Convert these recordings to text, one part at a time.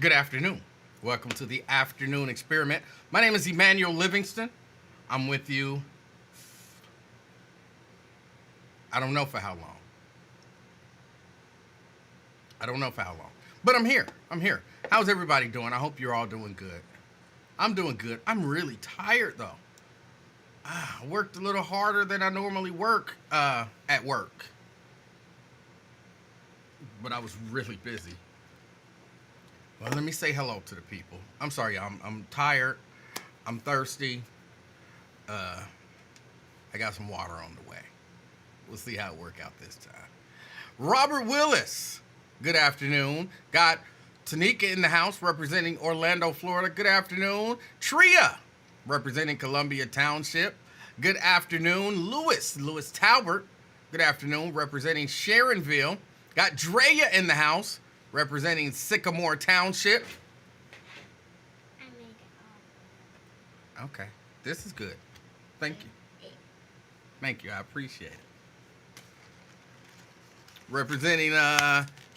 Good afternoon. Welcome to the afternoon experiment. My name is Emanuel Livingston. I'm with you, I don't know for how long. I don't know for how long. But I'm here. I'm here. How's everybody doing? I hope you're all doing good. I'm doing good. I'm really tired though. I worked a little harder than I normally work at work. But I was really busy. Well, let me say hello to the people. I'm sorry, I'm tired. I'm thirsty. I got some water on the way. We'll see how it works out this time. Robert Willis, good afternoon. Got Tanika in the house representing Orlando, Florida. Good afternoon. Tria, representing Columbia Township. Good afternoon. Lewis Talbert, good afternoon, representing Sharonville. Got Drea in the house, representing Sycamore Township. Okay, this is good. Thank you. Thank you, I appreciate it. Representing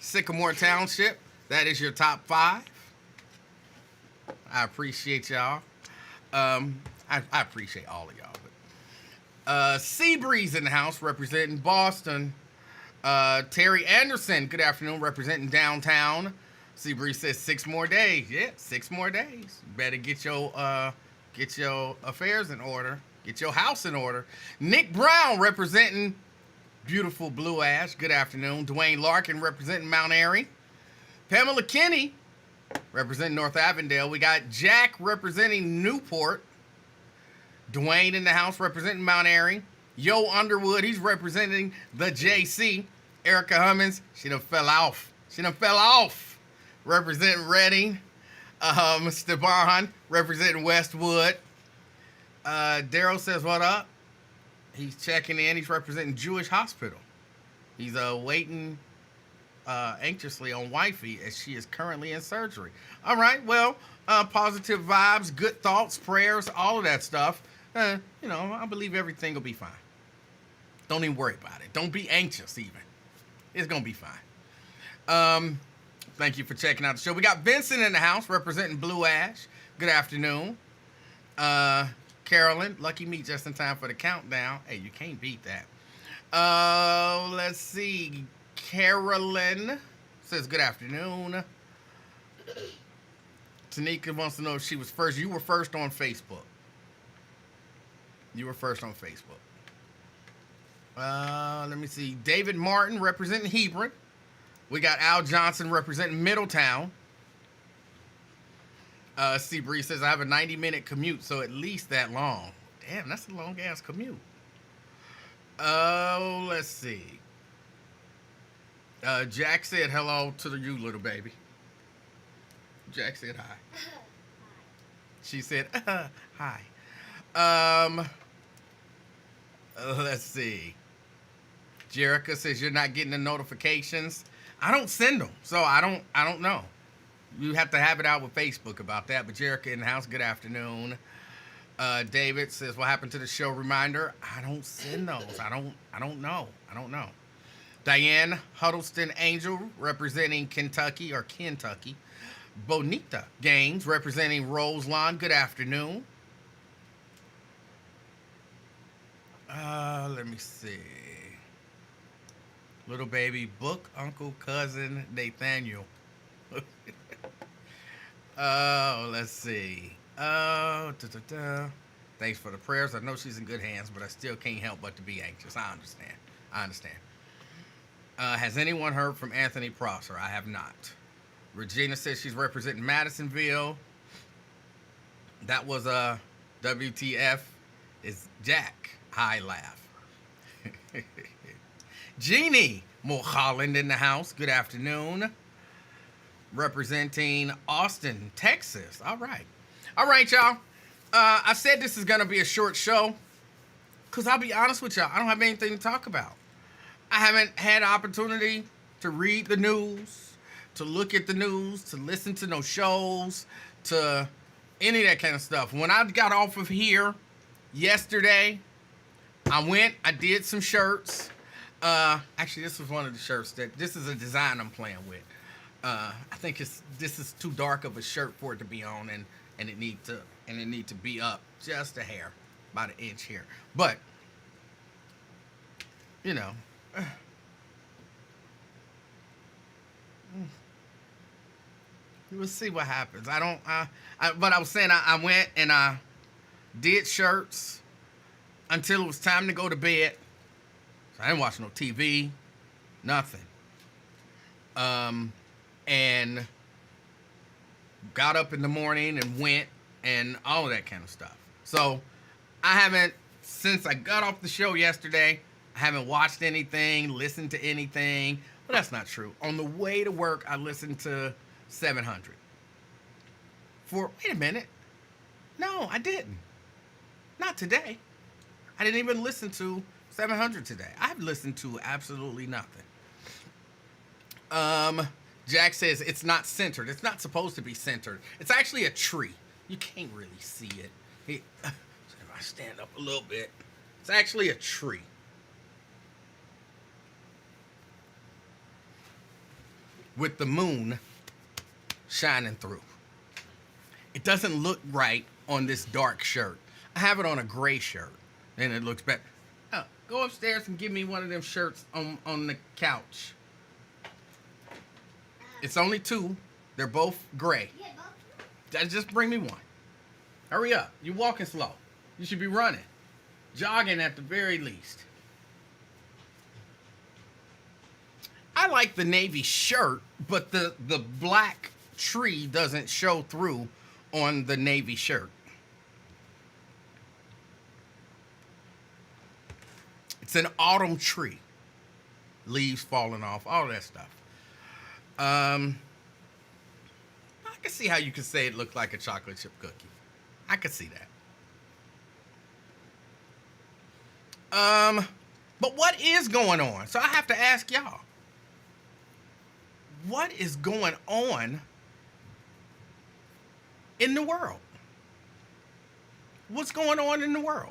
Sycamore Township, that is your top 5. I appreciate y'all. I appreciate all of y'all. But Seabreeze in the house, representing Boston. Terry Anderson, good afternoon, representing downtown. Seabreeze says 6 more days. Yeah, 6 more days. You better get your affairs in order. Get your house in order. Nick Brown, representing beautiful Blue Ash. Good afternoon. Dwayne Larkin, representing Mount Airy. Pamela Kinney, representing North Avondale. We got Jack, representing Newport. Dwayne in the house, representing Mount Airy. Yo Underwood, he's representing the JC. Erica Hummins, she done fell off. Representing Reading. Steban, representing Westwood. Daryl says, what up? He's checking in. He's representing Jewish Hospital. He's waiting anxiously on wifey as she is currently in surgery. All right, well, positive vibes, good thoughts, prayers, all of that stuff. I believe everything will be fine. Don't even worry about it. Don't be anxious even. It's going to be fine. Thank you for checking out the show. We got Vincent in the house representing Blue Ash. Good afternoon. Carolyn, lucky me just in time for the countdown. Hey, you can't beat that. Let's see. Carolyn says good afternoon. Tanika wants to know if she was first. You were first on Facebook. Let me see. David Martin representing Hebron. We got Al Johnson representing Middletown. Seabree says, I have a 90-minute commute, so at least that long. Damn, that's a long-ass commute. Let's see. Jack said hello to you, little baby. Jack said hi. She said, hi. Let's see. Jerica says, you're not getting the notifications. I don't send them, so I don't know. You have to have it out with Facebook about that. But Jerica in the house, good afternoon. David says, what happened to the show reminder? I don't send those. I don't know. Diane Huddleston Angel, representing Kentucky. Bonita Gaines, representing Roselawn. Good afternoon. Let me see. Little baby, book uncle, cousin, Nathaniel. Let's see. Thanks for the prayers. I know she's in good hands, but I still can't help but to be anxious. I understand. Has anyone heard from Anthony Prosser? I have not. Regina says she's representing Madisonville. That was WTF is Jack. High laugh. Jeannie Mulholland in the house. Good afternoon. Representing Austin, Texas. All right, y'all. I said this is going to be a short show because I'll be honest with y'all. I don't have anything to talk about. I haven't had an opportunity to read the news, to look at the news, to listen to no shows, to any of that kind of stuff. When I got off of here yesterday, I did some shirts. Actually, this was one of the shirts this is a design I'm playing with. I think this is too dark of a shirt for it to be on, and it need to be up just a hair, about an inch here. But you know, we'll see what happens. I don't. But I was saying I went and I did shirts until it was time to go to bed. So I didn't watch no TV, nothing. And got up in the morning and went and all of that kind of stuff. So I haven't, since I got off the show yesterday, I haven't watched anything, listened to anything. But that's not true. On the way to work, I listened to 700. Wait a minute. No, I didn't. Not today. I didn't even listen to 700 today. I've listened to absolutely nothing. Jack says it's not centered. It's not supposed to be centered. It's actually a tree. You can't really see it. So if I stand up a little bit, it's actually a tree. With the moon shining through. It doesn't look right on this dark shirt. I have it on a gray shirt, and it looks better. Oh, go upstairs and give me one of them shirts on the couch. It's only two. They're both gray. Just bring me one. Hurry up. You're walking slow. You should be running. Jogging at the very least. I like the navy shirt, but the black tree doesn't show through on the navy shirt. It's an autumn tree. Leaves falling off, all that stuff. I can see how you could say it looked like a chocolate chip cookie. I could see that. But what is going on? So I have to ask y'all. What is going on in the world? What's going on in the world?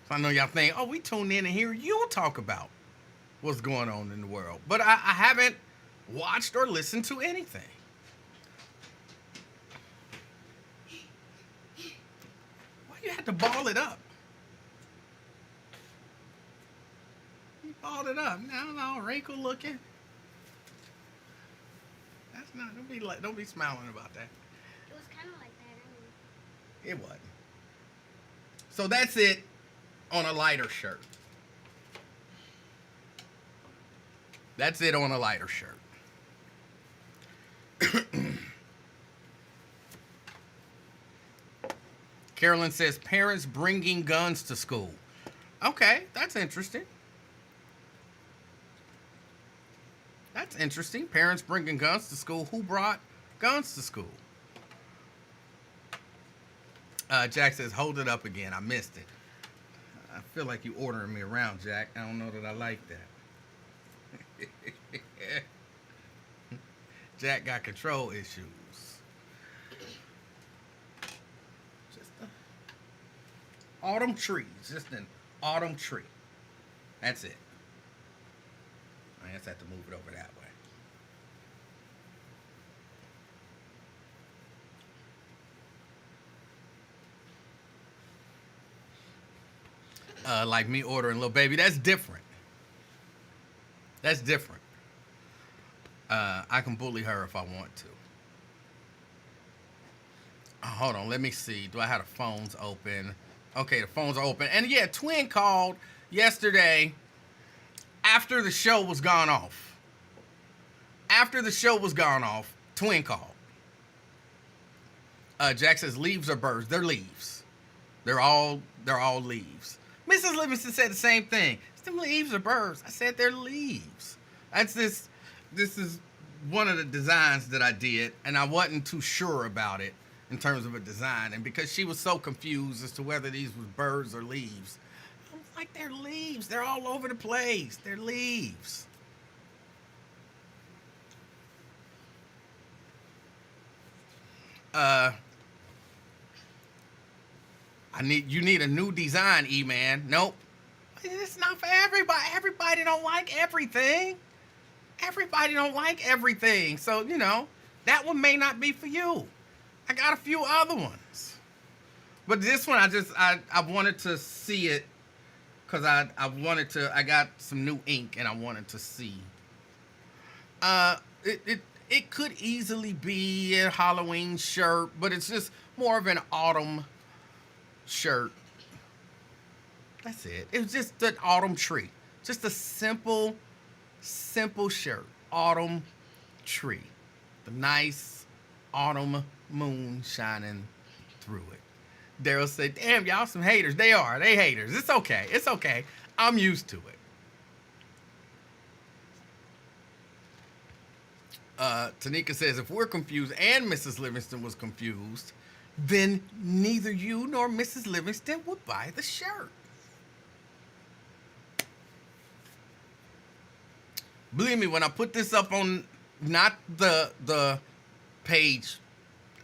So I know y'all think, oh, we tune in and hear you talk about what's going on in the world. But I haven't watched or listened to anything. Why you have to ball it up? You balled it up. Now, wrinkle looking. That's not. Don't be smiling about that. It was kind of like that. It wasn't. So that's it on a lighter shirt. That's it on a lighter shirt. Carolyn says parents bringing guns to school. Okay, that's interesting. That's interesting. Parents bringing guns to school. Who brought guns to school? Jack says, hold it up again. I missed it. I feel like you ordering me around, Jack. I don't know that I like that. Jack got control issues. Just an autumn trees. Just an autumn tree. That's it. I just have to move it over that way. Like me ordering little baby. That's different. That's different. I can bully her if I want to. Hold on, let me see. Do I have the phones open? Okay, the phones are open. And yeah, Twin called yesterday after the show was gone off. After the show was gone off, Twin called. Jack says leaves or birds. They're leaves. They're all leaves. Mrs. Livingston said the same thing. It's them leaves or birds. I said they're leaves. That's this. This is one of the designs that I did, and I wasn't too sure about it in terms of a design. And because she was so confused as to whether these were birds or leaves, I was like, they're leaves. They're all over the place. They're leaves. You need a new design, E-Man. Nope. It's not for everybody. Everybody don't like everything. Everybody don't like everything. So, that one may not be for you. I got a few other ones. But this one, I wanted to see it because I got some new ink and I wanted to see. It could easily be a Halloween shirt, but it's just more of an autumn shirt. That's it. It was just an autumn tree. Just a simple shirt. Autumn tree. The nice autumn moon shining through it. Daryl said, damn, y'all some haters. They are. They haters. It's okay. It's okay. I'm used to it. Tanika says, if we're confused and Mrs. Livingston was confused, then neither you nor Mrs. Livingston would buy the shirt. Believe me, when I put this up on not the page,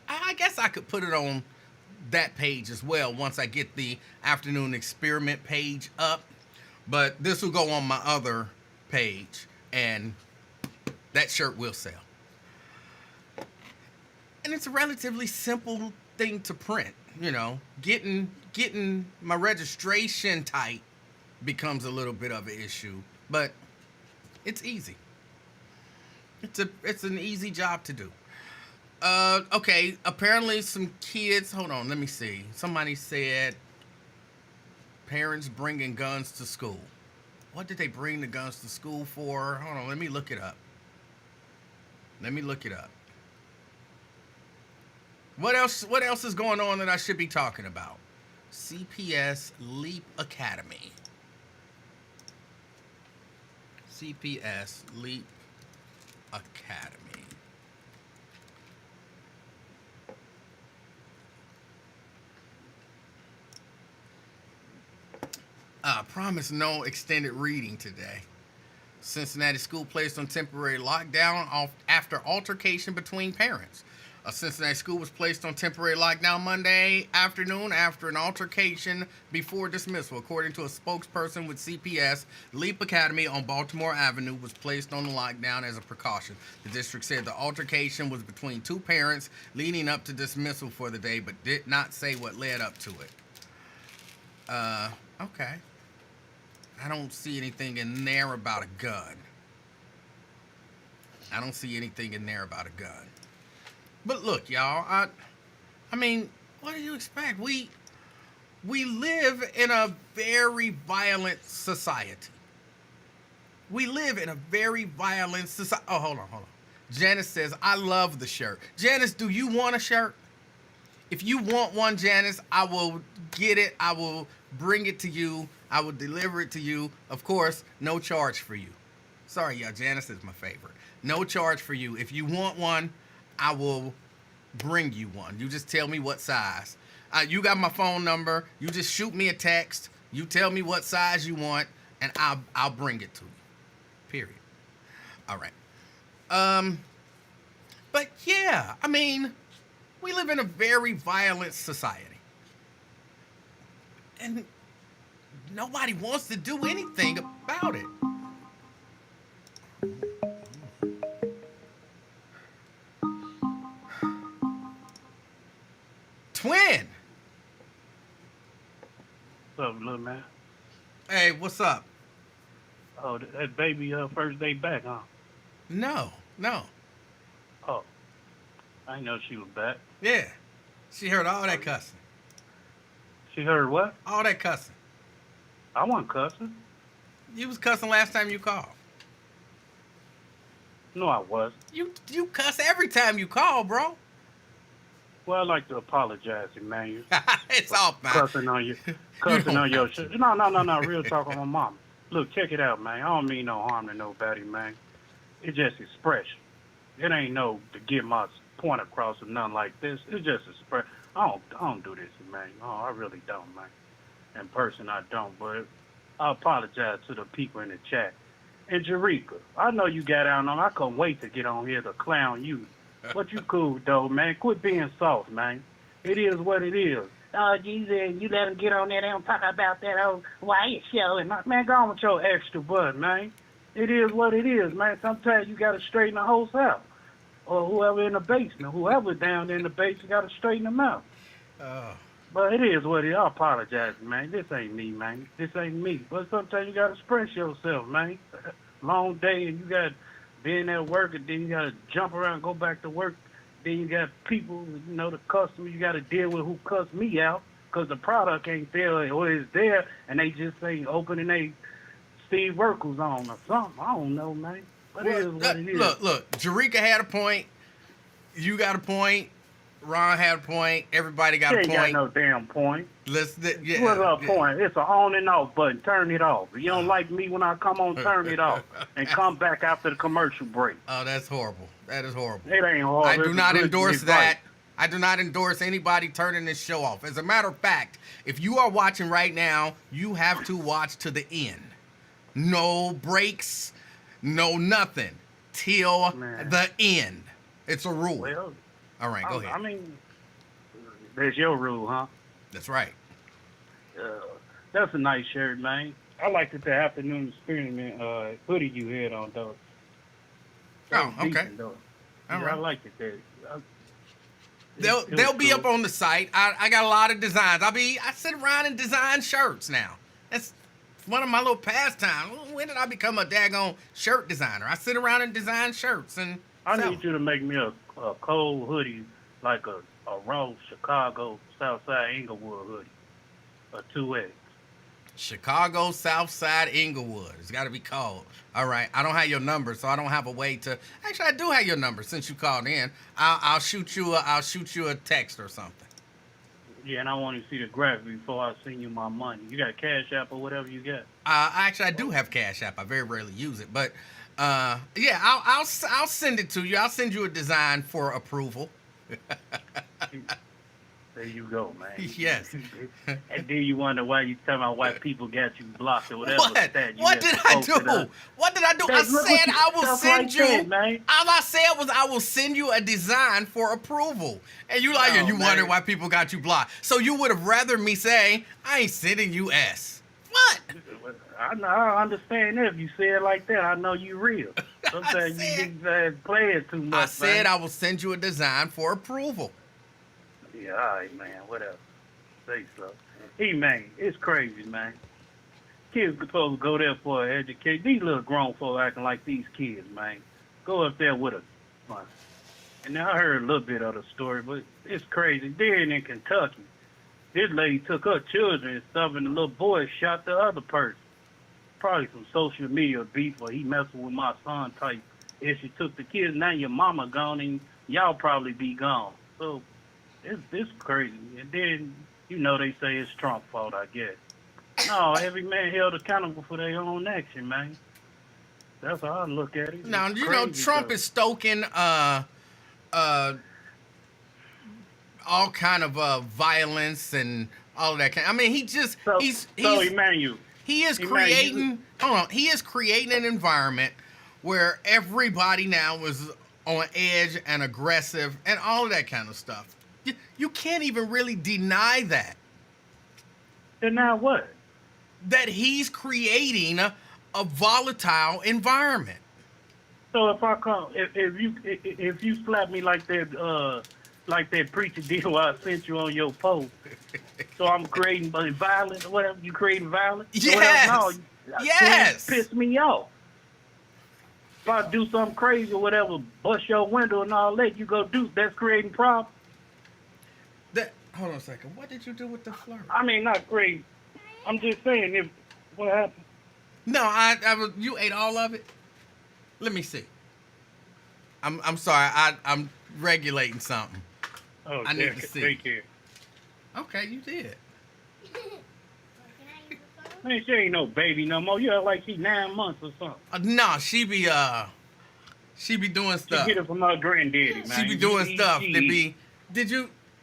I guess I could put it on that page as well once I get the afternoon experiment page up. But this will go on my other page, and that shirt will sell. And it's a relatively simple thing to print, Getting my registration tight becomes a little bit of an issue, but it's easy. It's an easy job to do. Okay, apparently some kids, hold on, let me see. Somebody said parents bringing guns to school. What did they bring the guns to school for? Hold on, let me look it up. What else is going on that I should be talking about? CPS Leap Academy. CPS Leap Academy. I promise no extended reading today. Cincinnati school placed on temporary lockdown after altercation between parents. A Cincinnati school was placed on temporary lockdown Monday afternoon after an altercation before dismissal. According to a spokesperson with CPS, Leap Academy on Baltimore Avenue was placed on the lockdown as a precaution. The district said the altercation was between two parents leading up to dismissal for the day, but did not say what led up to it. Okay. I don't see anything in there about a gun. But look, y'all, I mean, what do you expect? We live in a very violent society. Oh, hold on. Janice says, I love the shirt. Janice, do you want a shirt? If you want one, Janice, I will get it. I will bring it to you. I will deliver it to you. Of course, no charge for you. Sorry, y'all, Janice is my favorite. No charge for you. If you want one, I will bring you one. You just tell me what size. You got my phone number. You just shoot me a text. You tell me what size you want, and I'll bring it to you. Period. All right. But yeah, I mean, we live in a very violent society. And nobody wants to do anything about it. Twin. What's up, little man? Hey, what's up? Oh, that baby first day back, huh? No. Oh, I didn't know she was back. Yeah. She heard all that cussing. She heard what? All that cussing. I wasn't cussing. You was cussing last time you called. No, I wasn't. You cuss every time you call, bro. Well, I'd like to apologize, Emanuel. It's all fine. Cussing on your shit. No. Real talk on my mama. Look, check it out, man. I don't mean no harm to nobody, man. It's just expression. It ain't no to get my point across or nothing like this. It's just expression. I don't do this, man. No, I really don't, man. In person, I don't. But I apologize to the people in the chat. And Jerika, I know you got out on. I couldn't wait to get on here to clown you. But you cool, though, man. Quit being soft, man. It is what it is. Oh, Jesus, you let him get on there. They don't talk about that old white show. And man, go on with your extra butt, man. It is what it is, man. Sometimes you got to straighten the house out. Or whoever in the basement, whoever down there in the basement, got to straighten them out. Oh. But it is what it is. I apologize, man. This ain't me, man. This ain't me. But sometimes you got to express yourself, man. Long day and you got being at work and then you got to jump around, go back to work. Then you got people, the customers you got to deal with who cuss me out because the product ain't there or it's there and they just ain't opening they Steve Urkel's on or something. I don't know, man. But it is what it is. Look, Jerika had a point. You got a point. Ron had a point. Everybody got a point. She ain't got no damn point. What's her point? It's an on and off button. Turn it off. If you don't like me when I come on, turn it off. And come back after the commercial break. Oh, that's horrible. That is horrible. It ain't horrible. I do not endorse that. I do not endorse anybody turning this show off. As a matter of fact, if you are watching right now, you have to watch to the end. No breaks, no nothing. Till the end. It's a rule. Well, all right, go ahead. I mean, that's your rule, huh? That's right. That's a nice shirt, man. I liked it the afternoon experiment hoodie you had on, though. Oh, okay. Decent, though. All right. I liked it there. They'll be up on the site. I got a lot of designs. I sit around and design shirts now. That's one of my little pastimes. When did I become a daggone shirt designer? I sit around and design shirts and I need you to make me a cold hoodie, like a raw Chicago Southside Inglewood hoodie, a 2X. Chicago Southside Inglewood. It's got to be cold. All right. I don't have your number, so I don't have a way to. Actually, I do have your number since you called in. I'll shoot you a text or something. Yeah, and I want to see the graphic before I send you my money. You got a Cash App or whatever you got? Actually, I do have Cash App. I very rarely use it, but yeah, I'll send it to you. I'll send you a design for approval. There you go, man. Yes. And then you wonder why you tell me why people got you blocked or whatever. What did I do? What did I do? I said I will send you. All I said was I will send you a design for approval. And you and you wonder why people got you blocked. So you would have rather me say, I ain't sending you S. What? I understand that. If you say it like that, I know you real. Sometimes you play it too much. I said I will send you a design for approval. Yeah, all right, man. Whatever. Say so. Man, it's crazy, man. Kids supposed to go there for an education. These little grown folks acting like these kids, man. Go up there with a fun. And now I heard a little bit of the story, but it's crazy. Then in Kentucky, this lady took her children and stuff, and the little boy shot the other person. Probably some social media beef or he messing with my son type. If she took the kids, now your mama gone and y'all probably be gone. So it's crazy. And then, they say it's Trump's fault, I guess. No, every man held accountable for their own action, man. That's how I look at it. Now, Trump is stoking all kind of violence and all of that. I mean, Emanuel, he is creating an environment where everybody now is on edge and aggressive and all of that kind of stuff. You can't even really deny that. Deny what? That he's creating a volatile environment. So if I come, if you slap me like that preacher did while I sent you on your post, so I'm creating violence or whatever. You creating violence? Yes. Yes. Piss me off. If I do something crazy or whatever, bust your window and all that, you go do. That's creating problems. Hold on a second. What did you do with the flirt? I mean, not crazy. I'm just saying, what happened? No, you ate all of it. Let me see. I'm sorry. I'm regulating something. Oh, I need to see. Take care. Okay, you did. Man, she ain't no baby no more. You act like she 9 months or something. No, she be doing stuff. She get it from her granddaddy, man. She be doing stuff.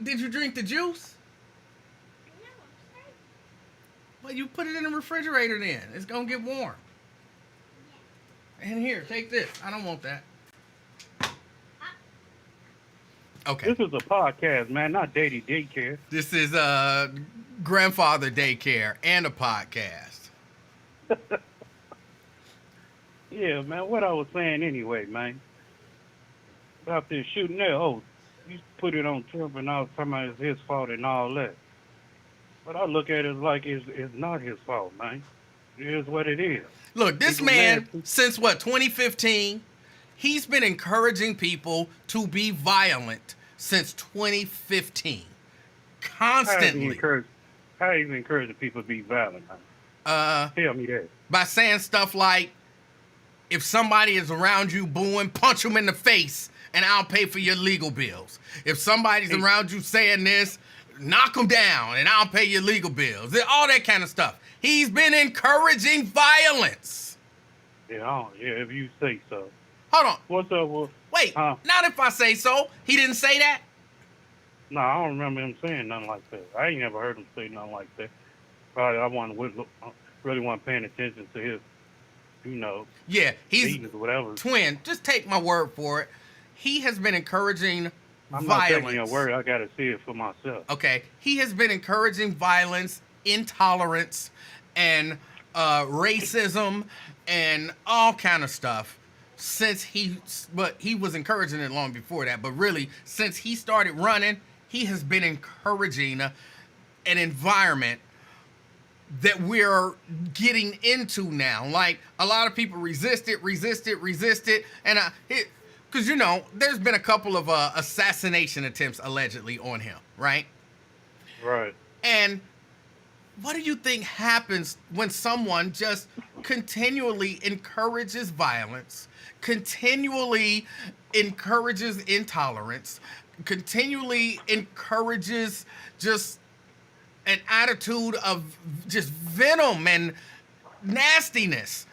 Did you drink the juice? No, Well, you put it in the refrigerator then. It's gonna get warm. And here, take this. I don't want that. Okay. This is a podcast, man, not daddy daycare. This is grandfather daycare and a podcast. Yeah, man. What I was saying anyway, man. About this shooting there. Oh, you put it on Trump and all talking about it's his fault and all that. But I look at it like it's not his fault, man. It is what it is. Look, this People mad. man, since what, 2015, he's been encouraging people to be violent since 2015. Constantly. How is he encouraging people to be violent, man? Tell me that. By saying stuff like, if somebody is around you booing, punch them in the face and I'll pay for your legal bills. If somebody's around you saying this, knock them down and I'll pay your legal bills. All that kind of stuff. He's been encouraging violence. Yeah, if you say so. Hold on. What's up? Well, Wait, not if I say so. He didn't say that? No, I don't remember him saying nothing like that. I ain't never heard him say nothing like that. Probably really wasn't paying attention to his, Yeah, he's meetings or whatever. Twin. Just take my word for it. He has been encouraging I'm violence. not taking your word. I got to see it for myself. Okay, he has been encouraging violence, intolerance, and racism, and all kind of stuff but he was encouraging it long before that. But really, since he started running, he has been encouraging an environment that we're getting into now. Like, a lot of people resist it, and because, there's been a couple of assassination attempts allegedly on him, right? Right. And what do you think happens when someone just continually encourages violence, continually encourages intolerance, continually encourages just an attitude of just venom and nastiness?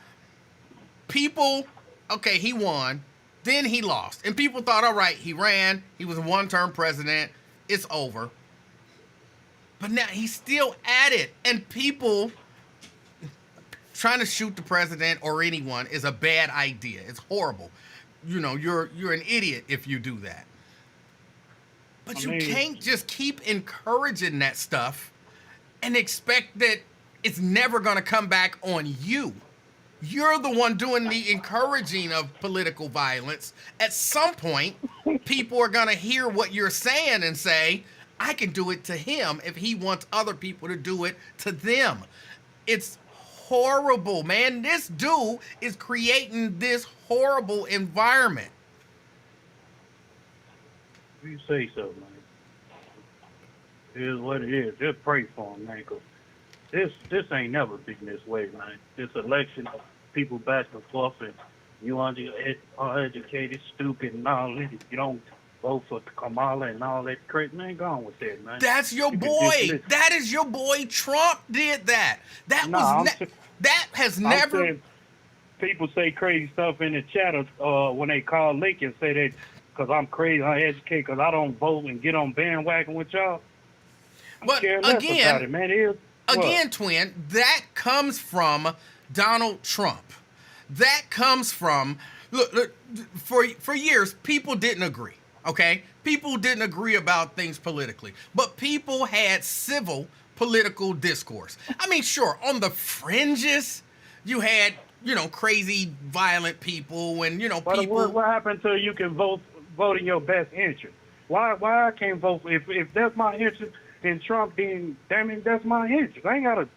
People, okay, he won, then he lost. And people thought, all right, he ran, he was a one-term president, it's over. But now he's still at it. And people trying to shoot the president or anyone is a bad idea. It's horrible. You're an idiot if you do that. But you can't just keep encouraging that stuff and expect that it's never going to come back on you. You're the one doing the encouraging of political violence. At some point, people are going to hear what you're saying and say, I can do it to him if he wants other people to do it to them. It's horrible, man. This dude is creating this horrible environment. You say so, man. It is what it is. Just pray for him, man, because this ain't never been this way, man. This election of people back and forth, and you uneducated, stupid, and all that. You don't vote for Kamala and all that crap, man. Go on with that, man. That's your boy. That is your boy. Trump did that. That has never. People say crazy stuff in the chat when they call Lincoln, say that because I'm crazy, uneducated, because I don't vote and get on bandwagon with y'all. But again, Twin, that comes from Donald Trump. That comes from look for years people didn't agree. Okay, people didn't agree about things politically, but people had civil political discourse. I mean, sure, on the fringes, you had crazy, violent people, and people. What happened to you can vote in your best interest? Why I can't vote if that's my interest? Then Trump, then damn it, that's my interest. I ain't gotta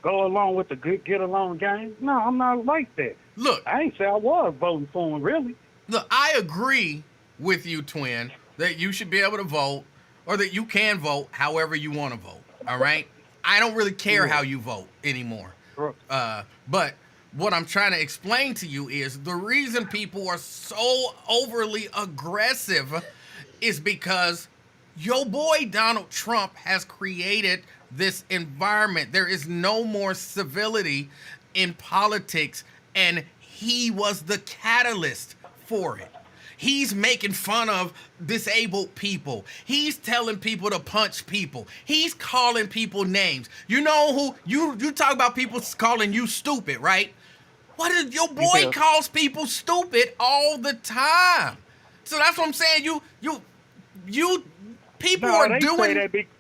go along with the good get along game. No, I'm not like that. Look, I ain't say I was voting for him, really. Look, I agree with you, Twin, that you should be able to vote, or that you can vote however you want to vote. All right, I don't really care how you vote anymore. But what I'm trying to explain to you is the reason people are so overly aggressive is because your boy Donald Trump has created this environment. There is no more civility in politics, and he was the catalyst for it. He's making fun of disabled people. He's telling people to punch people. He's calling people names. You know who you talk about people calling you stupid, right? What is your boy calls people stupid all the time. So that's what I'm saying. You people are doing.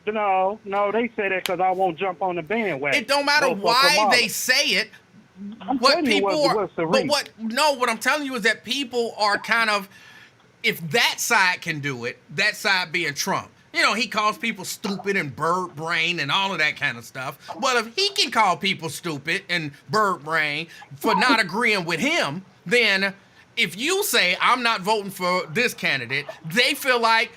No, they say that because I won't jump on the bandwagon. It don't matter why they say it. telling you what's the reason. What I'm telling you is that people are kind of, if that side can do it, that side being Trump. You know, he calls people stupid and bird brain and all of that kind of stuff. Well, if he can call people stupid and bird brain for not agreeing with him, then if you say, I'm not voting for this candidate, they feel like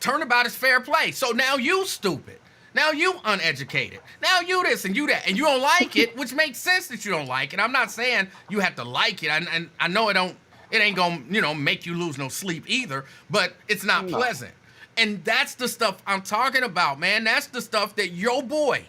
turnabout is fair play. So now you stupid. Now you uneducated. Now you this and you that. And you don't like it, which makes sense that you don't like it. I'm not saying you have to like it. And I know it ain't gonna, make you lose no sleep either, but it's not pleasant. And that's the stuff I'm talking about, man. That's the stuff that your boy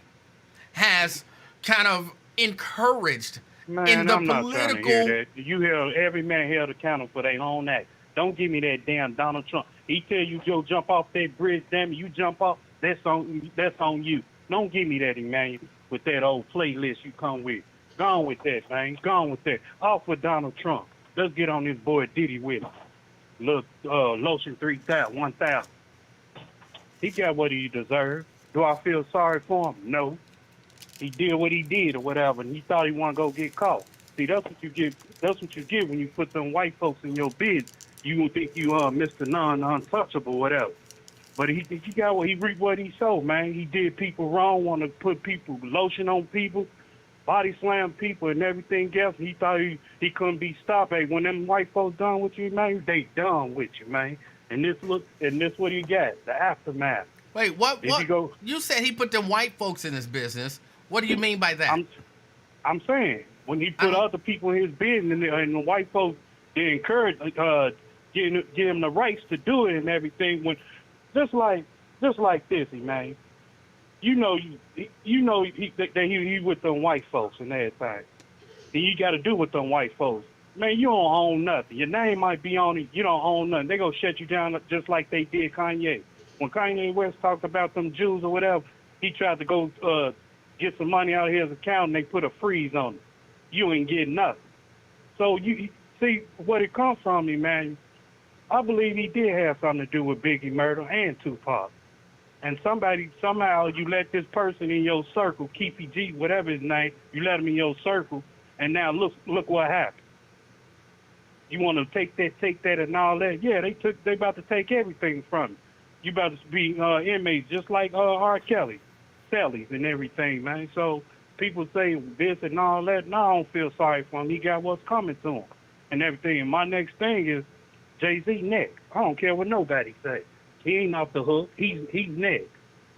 has kind of encouraged in the I'm not political. trying to hear that. You hear every man held accountable for their own act. Don't give me that damn Donald Trump. He tell you, Joe, jump off that bridge, damn it, you jump off. That's on you. Don't give me that, Emmanuel, with that old playlist you come with. Gone with that, man. Gone with that. Off with Donald Trump. Let's get on this boy Diddy with him. Look, Lotion 3000, 1000. He got what he deserved. Do I feel sorry for him? No. He did what he did or whatever, and he thought he want to go get caught. See, that's what you get. That's what you get when you put them white folks in your bid. You will think you Mr. Non-untouchable, whatever. But he got what he reaped what he sowed, man. He did people wrong, want to put people lotion on people, body slam people, and everything else. He thought he couldn't be stopped. Hey, when them white folks done with you, man, they done with you, man. And this what he got, the aftermath. Wait, what? You said he put them white folks in his business. What do you mean by that? I'm saying when he put other people in his business, and the white folks, they encourage give him the rights to do it and everything. When just like this, man. He with them white folks and everything. And you got to do with them white folks. Man, you don't own nothing. Your name might be on it. You don't own nothing. They gonna shut you down just like they did Kanye. When Kanye West talked about them Jews or whatever, he tried to go get some money out of his account and they put a freeze on it. You ain't getting nothing. So you see what it comes from, man. I believe he did have something to do with Biggie murder and Tupac. And somehow you let this person in your circle, Keefy G, whatever his name, you let him in your circle, and now look what happened. You want to take that and all that? Yeah, they about to take everything from you. You about to be inmates just like R. Kelly, Sally's and everything, man. So people say this and all that. No, I don't feel sorry for him. He got what's coming to him and everything. And my next thing is Jay-Z next. I don't care what nobody say. He ain't off the hook. He's next.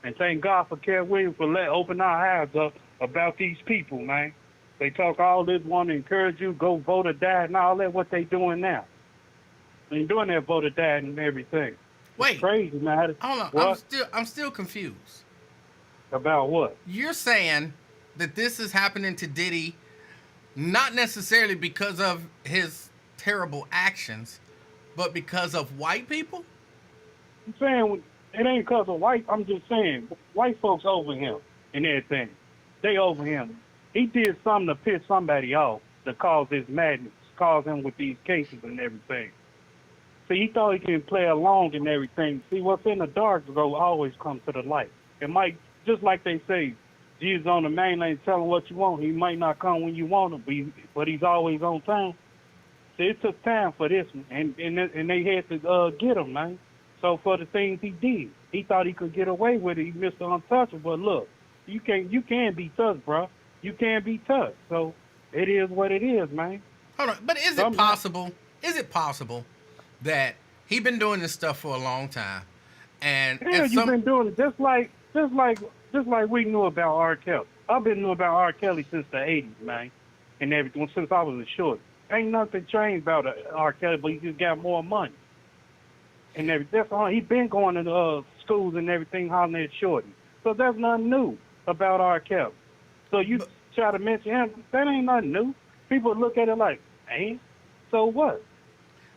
And thank God for Cat Williams for open our eyes up about these people, man. They talk all this, want to encourage you, go vote or die and all that. What they doing now? They doing that vote or die and everything. Wait, it's crazy, man. Hold on. What? I'm still confused. About what? You're saying that this is happening to Diddy, not necessarily because of his terrible actions, but because of white people? I'm saying it ain't because of white. I'm just saying white folks over him and everything. They over him. He did something to piss somebody off to cause this madness, cause him with these cases and everything. See, he thought he could play along and everything. See, what's in the dark will always come to the light. It might, just like they say, Jesus on the mainland telling what you want. He might not come when you want him, but he's always on time. See, it took time for this one, and they had to get him, man. So for the things he did, he thought he could get away with it. He Mr. Untouchable. But look, you can be touched, bro. You can't be touched. So it is what it is, man. Hold on, but is it possible? Is it possible that he been doing this stuff for a long time, and you've been doing it just like we knew about R. Kelly. I've been knowing about R. Kelly since the '80s, man, and everything since I was a short. Ain't nothing changed about R. Kelly, but he just got more money. And everything. That's all. He been going to schools and everything, hollering at Shorty. So that's nothing new about R. Kelly. So you try to mention him, that ain't nothing new. People look at it like, ain't? So what?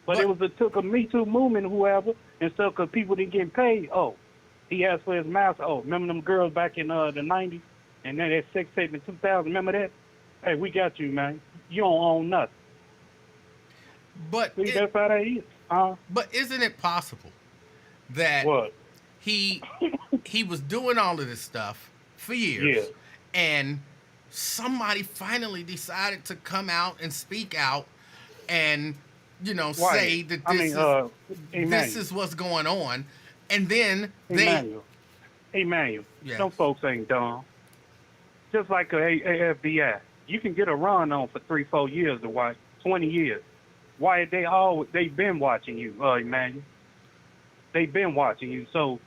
But it took a Me Too movement, whoever, and stuff, because people didn't get paid. Oh, he asked for his master. Oh, remember them girls back in the 90s? And then that sex tape in 2000, remember that? Hey, we got you, man. You don't own nothing. But see, that's how that is. But isn't it possible that he was doing all of this stuff for years, and somebody finally decided to come out and speak out and, Right. say that I mean, this Emmanuel. is what's going on. And then they, Emmanuel. Emmanuel. yes, Them folks ain't dumb. Just like a FBI. You can get a run on for 3-4 years to watch, 20 years. Why they've been watching you, Emmanuel. They've been watching you. So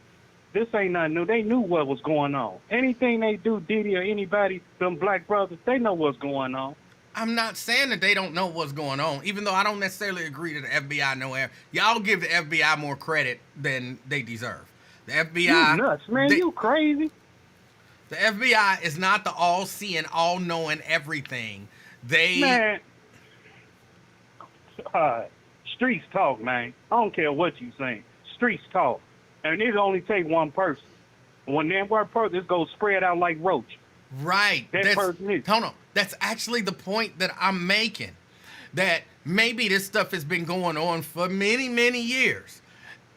this ain't nothing new. They knew what was going on. Anything they do, Diddy or anybody, them black brothers, they know what's going on. I'm not saying that they don't know what's going on, even though I don't necessarily agree that the FBI know. Y'all give the FBI more credit than they deserve. The FBI, You nuts, man. You crazy. the FBI is not the all-seeing, all-knowing everything. Man, streets talk, man. I don't care what you saying. Streets talk. And it only take one person. When that one person, it goes spread out like roach. Right. Person is. Hold on. That's actually the point that I'm making. That maybe this stuff has been going on for many, many years.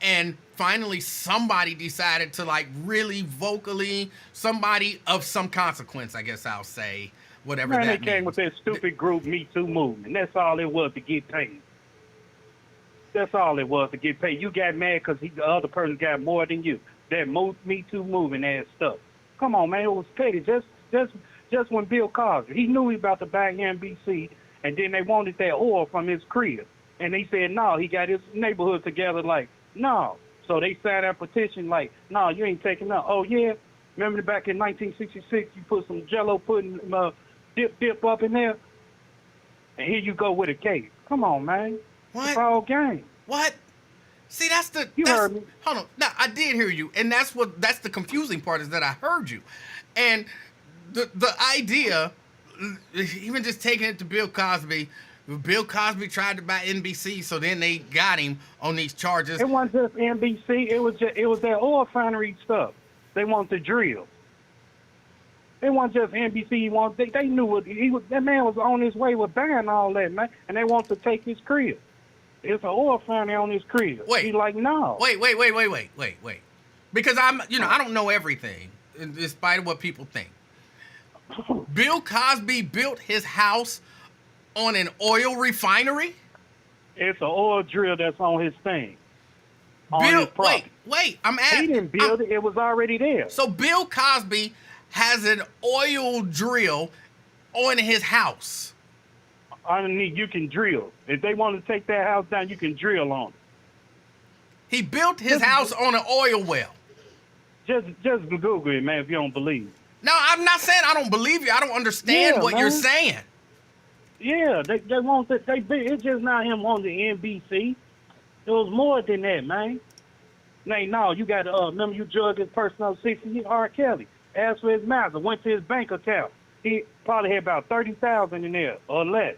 And finally somebody decided to really vocally, somebody of some consequence, I guess I'll say, whatever Man, that they means. came with that stupid group Me Too movement. That's all it was to get paid. That's all it was to get paid. You got mad because the other person got more than you. That Me Too movement ass stuff. Come on, man, it was petty. Just when Bill Cosby, he knew he about to buy NBC, and then they wanted that oil from his crib, and they said no. He got his neighborhood together no. So they signed a petition no, you ain't taking up. Oh yeah, remember back in 1966, you put some Jello pudding dip up in there, and here you go with a cake. Come on, man. What? It's all game. What? See, You heard me. Hold on. No, I did hear you, and that's the confusing part is that I heard you, and the idea, even just taking it to Bill Cosby. Bill Cosby tried to buy NBC, so then they got him on these charges. It wasn't just NBC. It was that oil refinery stuff. They want the drill. It wasn't just NBC. They knew what that man was on his way with buying all that, man, and they want to take his crib. It's an oil refinery on his crib. Wait. He's like, no. Wait. Because I don't know everything, in spite of what people think. Bill Cosby built his house on an oil refinery? It's an oil drill that's on his thing. His property. Wait. I'm asking. He didn't build it. It was already there. So Bill Cosby has an oil drill on his house. Underneath, you can drill. If they want to take that house down, you can drill on it. He built his house on an oil well. Just Google it, man, if you don't believe. No, I'm not saying I don't believe you. I don't understand what you're saying. Yeah, they want that. It's just not him on the NBC. It was more than that, man. No, you got to remember you drugged his personal 60 R. Kelly. Asked for his master, went to his bank account. He probably had about 30,000 in there or less.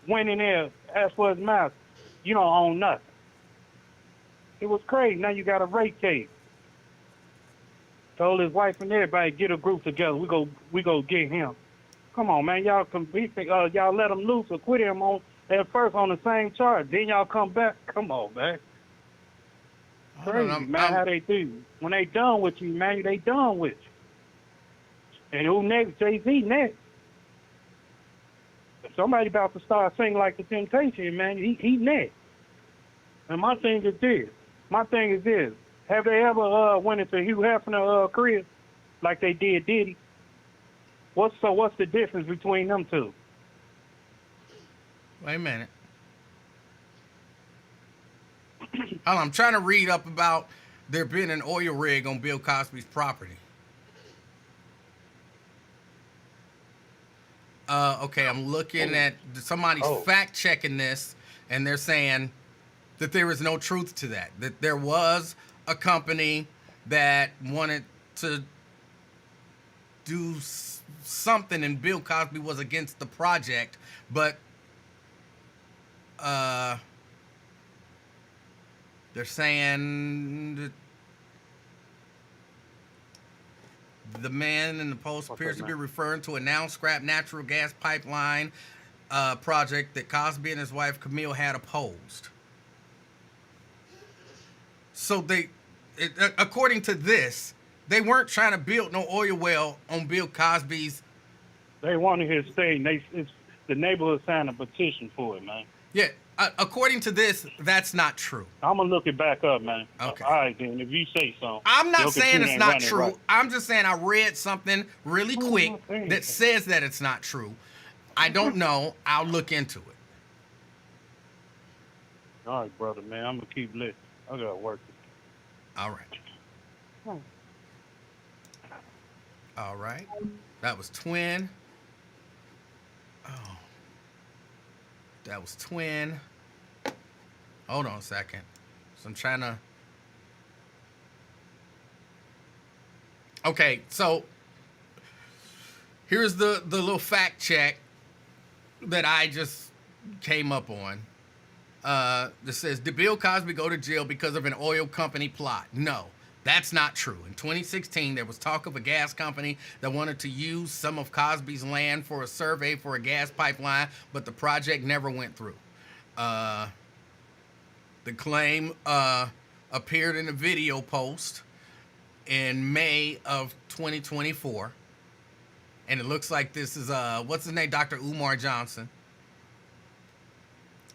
Went in there, asked for his master. You don't own nothing. It was crazy. Now you got a rape case. Told his wife and everybody, get a group together. We go get him. Come on, man. Y'all y'all let him loose or quit him at first on the same charge. Then y'all come back. Come on, man. Crazy, man, how they do. When they done with you, man, they done with you. And who next? Jay-Z next. If somebody about to start singing like the Temptation, man, he next. And my thing is this. Have they ever went into Hugh Hefner's career like they did Diddy? What's the difference between them two? Wait a minute. I'm trying to read up about there being an oil rig on Bill Cosby's property. Okay, I'm looking at somebody's fact checking this, and they're saying that there is no truth to that. That there was a company that wanted to do something, and Bill Cosby was against the project, but they're saying that the man in the post appears to be referring to a now scrapped natural gas pipeline project that Cosby and his wife Camille had opposed. So according to this, they weren't trying to build no oil well on Bill Cosby's They wanted his stay. And the neighborhood signed a petition for it, man. Yeah. According to this, that's not true. I'm gonna look it back up, man. Okay. All right, then. If you say so. I'm not your saying computer it's ain't not running true. right. I'm just saying I read something really quick that says that it's not true. I don't know. I'll look into it. All right, brother, man. I'm gonna keep listening. I gotta work. All right. All right. That was Twin. Oh. That was Twin. Hold on a second. So I'm trying to. Okay, so here's the little fact check that I just came up on. That says, did Bill Cosby go to jail because of an oil company plot? No, that's not true. In 2016, there was talk of a gas company that wanted to use some of Cosby's land for a survey for a gas pipeline, but the project never went through. The claim appeared in a video post in May of 2024. And it looks like this is, what's his name? Dr. Umar Johnson.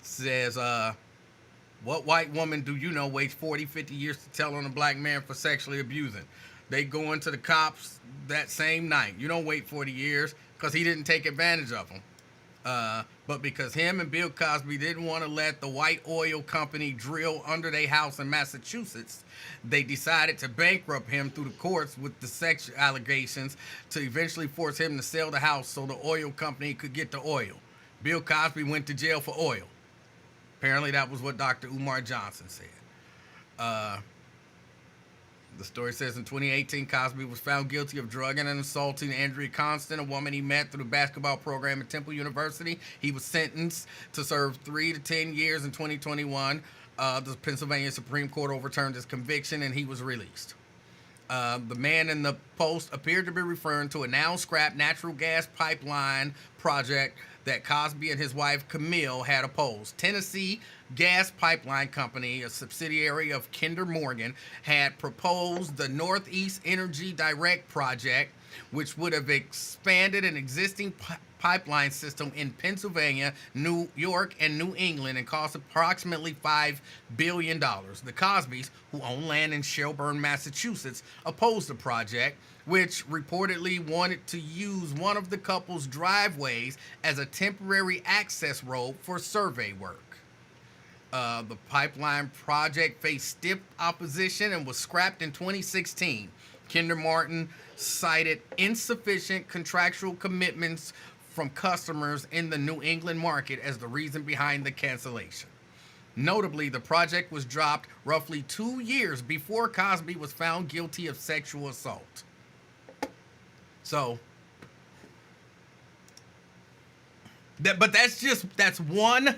Says, what white woman do you know waits 40, 50 years to tell on a black man for sexually abusing? They go into the cops that same night. You don't wait 40 years because he didn't take advantage of them. But because him and Bill Cosby didn't want to let the white oil company drill under their house in Massachusetts, they decided to bankrupt him through the courts with the sex allegations to eventually force him to sell the house so the oil company could get the oil. Bill Cosby went to jail for oil. Apparently that was what Dr. Umar Johnson said. The story says in 2018, Cosby was found guilty of drugging and assaulting Andrea Constant, a woman he met through the basketball program at Temple University. He was sentenced to serve 3 to 10 years in 2021. The Pennsylvania Supreme Court overturned his conviction and he was released. The man in the post appeared to be referring to a now scrapped natural gas pipeline project that Cosby and his wife Camille had opposed. Tennessee Gas Pipeline Company, a subsidiary of Kinder Morgan, had proposed the Northeast Energy Direct project, which would have expanded an existing pipeline system in Pennsylvania, New York, and New England and cost approximately $5 billion. The Cosbys, who own land in Shelburne, Massachusetts, opposed the project, which reportedly wanted to use one of the couple's driveways as a temporary access road for survey work. The pipeline project faced stiff opposition and was scrapped in 2016. Kinder Morgan cited insufficient contractual commitments from customers in the New England market as the reason behind the cancellation. Notably, the project was dropped roughly 2 years before Cosby was found guilty of sexual assault. So, that's one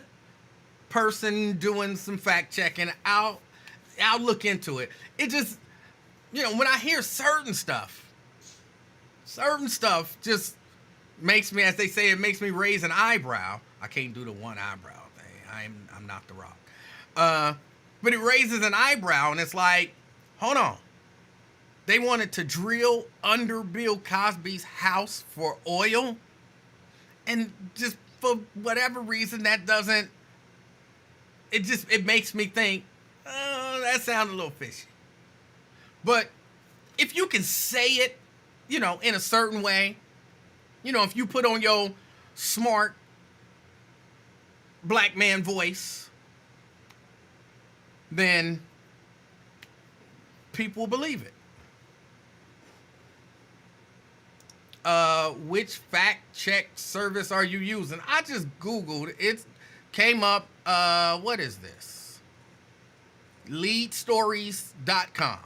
person doing some fact checking. I'll look into it. It just, when I hear certain stuff just makes me, as they say, it makes me raise an eyebrow. I can't do the one eyebrow thing. I'm not the Rock. But it raises an eyebrow, and it's like, hold on. They wanted to drill under Bill Cosby's house for oil, and just for whatever reason that doesn't. It makes me think, oh, that sounds a little fishy. But if you can say it, in a certain way, if you put on your smart black man voice, then people believe it. Which fact check service are you using? I just Googled. It came up. What is this? Leadstories.com.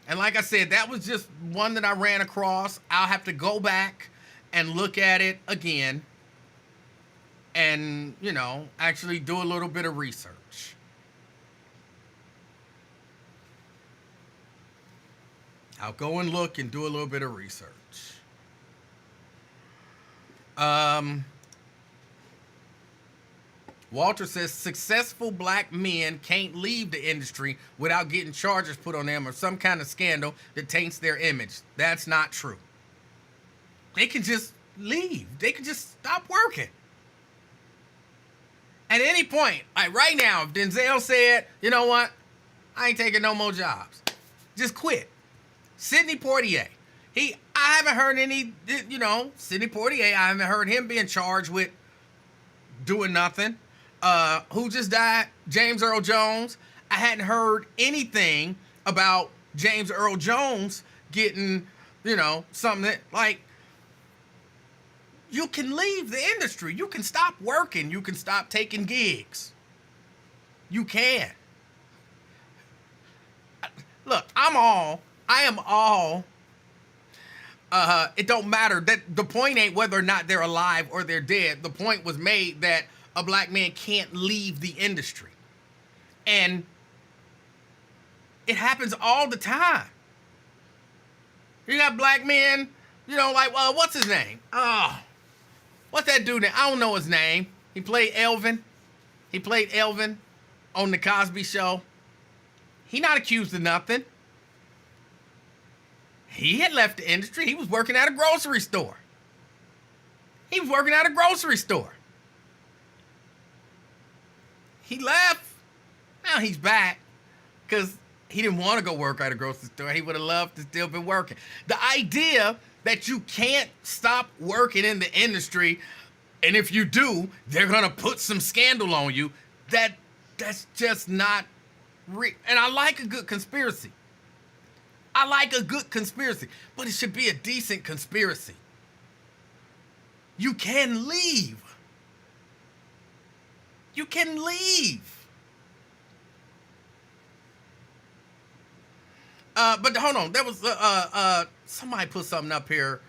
And like I said, that was just one that I ran across. I'll have to go back and look at it again and, actually do a little bit of research. I'll go and look and do a little bit of research. Walter says successful black men can't leave the industry without getting charges put on them or some kind of scandal that taints their image. That's not true. they can just leave. They can just stop working. At any point, like right now, if Denzel said, you know what, I ain't taking no more jobs, just quit. Sidney Poitier, I haven't heard any, Sidney Poitier, I haven't heard him being charged with doing nothing. Who just died? James Earl Jones. I hadn't heard anything about James Earl Jones getting, something that, like, you can leave the industry. You can stop working. You can stop taking gigs. You can. Look, I am all, it don't matter. That the point ain't whether or not they're alive or they're dead. The point was made that a black man can't leave the industry. And it happens all the time. You got black men, like, well, what's his name? Oh, what's that dude name? I don't know his name. He played Elvin. He played Elvin on The Cosby Show. He not accused of nothing. He had left the industry. He was working at a grocery store. He left. Now he's back because he didn't want to go work at a grocery store. He would have loved to still been working. The idea that you can't stop working in the industry, and if you do, they're going to put some scandal on you, that's just not real. And I like a good conspiracy. But it should be a decent conspiracy. You can leave. But hold on, there was somebody put something up here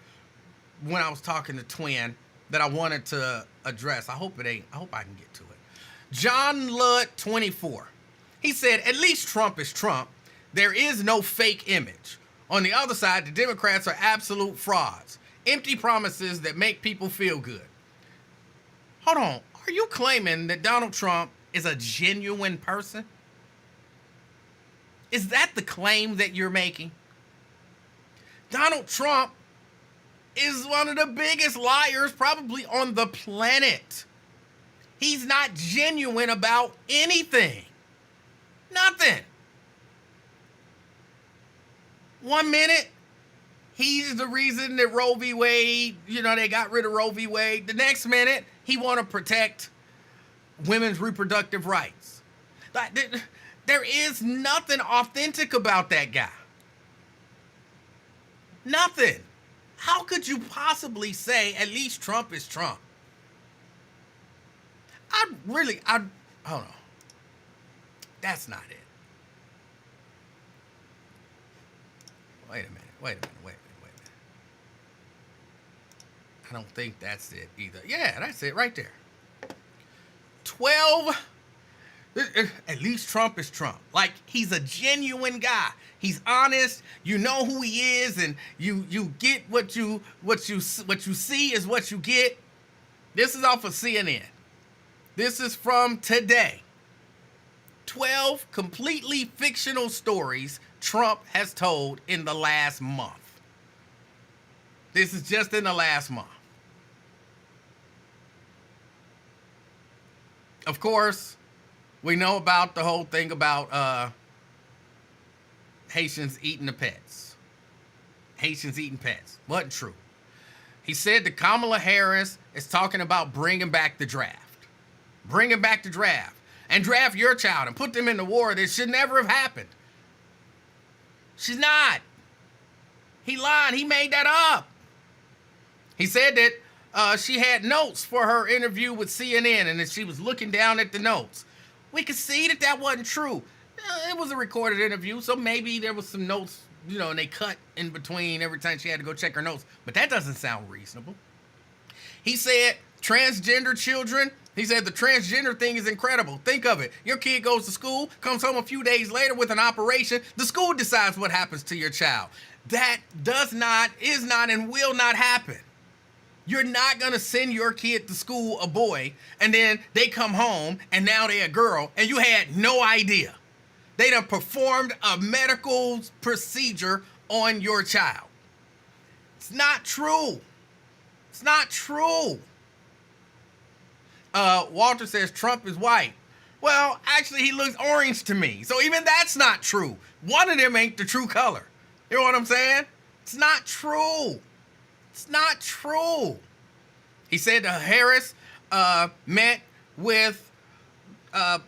when I was talking to Twin that I wanted to address. I hope I can get to it. John Ludd 24. He said, at least Trump is Trump. There is no fake image. On the other side, the Democrats are absolute frauds. Empty promises that make people feel good. Hold on, are you claiming that Donald Trump is a genuine person? Is that the claim that you're making? Donald Trump is one of the biggest liars probably on the planet. He's not genuine about anything. Nothing. 1 minute, he's the reason that Roe v. Wade, they got rid of Roe v. Wade. The next minute, he want to protect women's reproductive rights. There is nothing authentic about that guy. Nothing. How could you possibly say at least Trump is Trump? Hold on. That's not it. Wait a minute. I don't think that's it either. Yeah, that's it right there. 12. At least Trump is Trump. Like, he's a genuine guy. He's honest. You know who he is, and you get what you see is what you get. This is off of CNN. This is from today. 12 completely fictional stories Trump has told in the last month. This is just in the last month. Of course, we know about the whole thing about Haitians eating the pets. Haitians eating pets. Wasn't true. He said that Kamala Harris is talking about bringing back the draft. Bringing back the draft. And draft your child and put them in the war that should never have happened. She's not. He lied. He made that up. He said that she had notes for her interview with CNN and that she was looking down at the notes. We could see that wasn't true. It was a recorded interview, so maybe there was some notes, and they cut in between every time she had to go check her notes. But that doesn't sound reasonable. He said transgender children. He said the transgender thing is incredible. Think of it. Your kid goes to school, comes home a few days later with an operation. The school decides what happens to your child. That is not, and will not happen. You're not going to send your kid to school, a boy, and then they come home, and now they're a girl, and you had no idea. They done performed a medical procedure on your child. It's not true. It's not true. Walter says Trump is white. Well, actually, he looks orange to me. So even that's not true. One of them ain't the true color. You know what I'm saying? It's not true. It's not true. He said Harris met with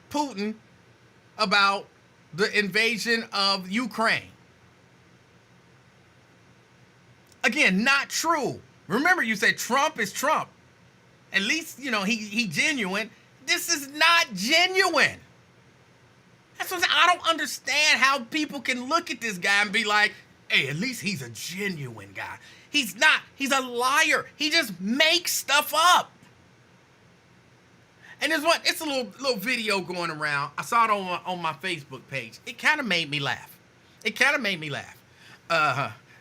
Putin about the invasion of Ukraine. Again, not true. Remember, you said Trump is Trump. At least, you know, he genuine. This is not genuine. That's what I'm saying. I don't understand how people can look at this guy and be like, hey, at least he's a genuine guy. He's not. He's a liar. He just makes stuff up. And there's one, it's a little video going around. I saw it on my Facebook page. It kind of made me laugh.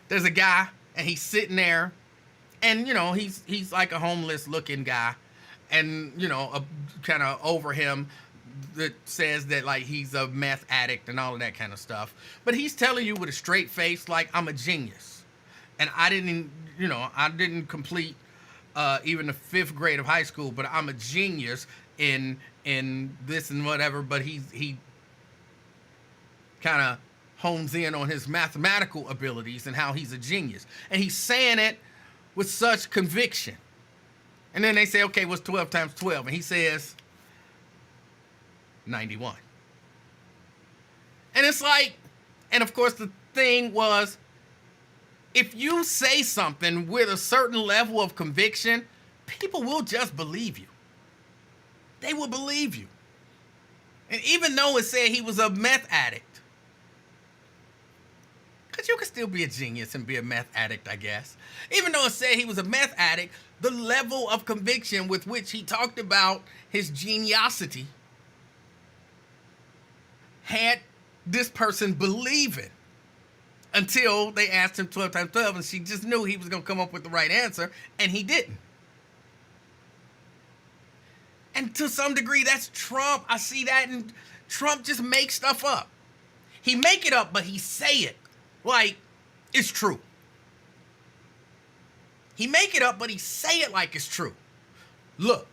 There's a guy, and he's sitting there, and, you know, he's like a homeless looking guy, and, you know, kind of over him that says that, like, he's a meth addict and all of that kind of stuff. But he's telling you with a straight face, like, I'm a genius. And I didn't complete even the 5th grade of high school, but I'm a genius in this and whatever. But he kind of hones in on his mathematical abilities and how he's a genius. And he's saying it with such conviction. And then they say, okay, what's 12 times 12? And he says 91. And it's like, and of course the thing was, if you say something with a certain level of conviction, people will just believe you. They will believe you. And even though it said he was a meth addict, because you can still be a genius and be a meth addict, I guess. Even though it said he was a meth addict, the level of conviction with which he talked about his geniosity had this person believing. Until they asked him 12 times 12, and she just knew he was going to come up with the right answer, and he didn't. And to some degree, that's Trump. I see that, and Trump just makes stuff up. He make it up, but he say it like it's true. He make it up, but he say it like it's true. Look,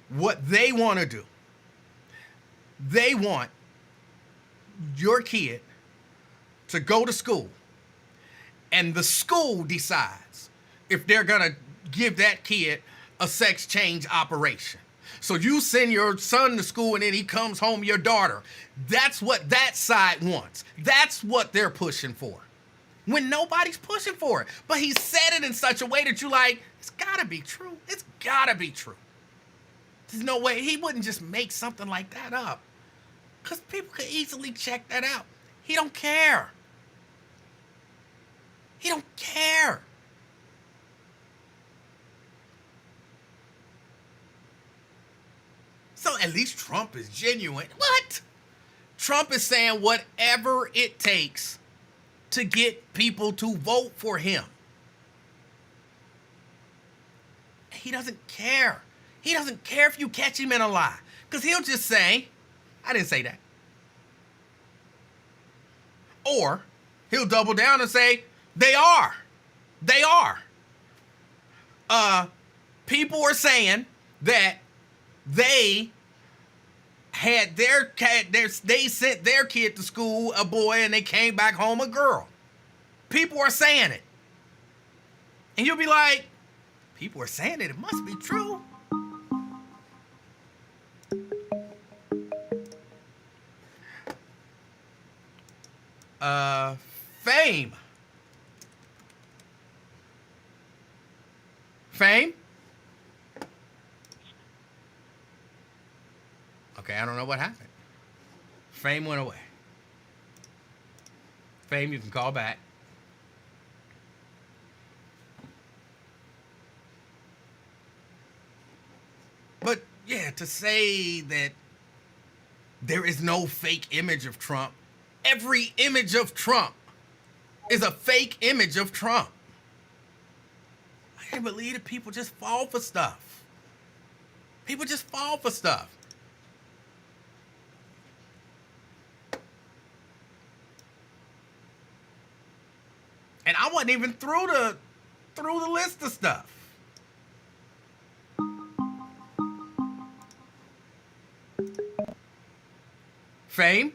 what they want to do, they want your kid to go to school, and the school decides if they're gonna give that kid a sex change operation. So you send your son to school, and then he comes home, your daughter. That's what that side wants. That's what they're pushing for. When nobody's pushing for it. But he said it in such a way that you're like, it's gotta be true. It's gotta be true. There's no way he wouldn't just make something like that up. Because people could easily check that out. He don't care. He don't care. So at least Trump is genuine. What? Trump is saying whatever it takes to get people to vote for him. He doesn't care. He doesn't care if you catch him in a lie. Because he'll just say, I didn't say that. Or he'll double down and say, they are. They are. People are saying that they had they sent their kid to school, a boy, and they came back home a girl. People are saying it. And you'll be like, people are saying it must be true. Fame. Fame? Okay, I don't know what happened. Fame went away. Fame, you can call back. But yeah, to say that there is no fake image of Trump, every image of Trump is a fake image of Trump. I can't believe that people just fall for stuff. People just fall for stuff. And I wasn't even through through the list of stuff. Fame.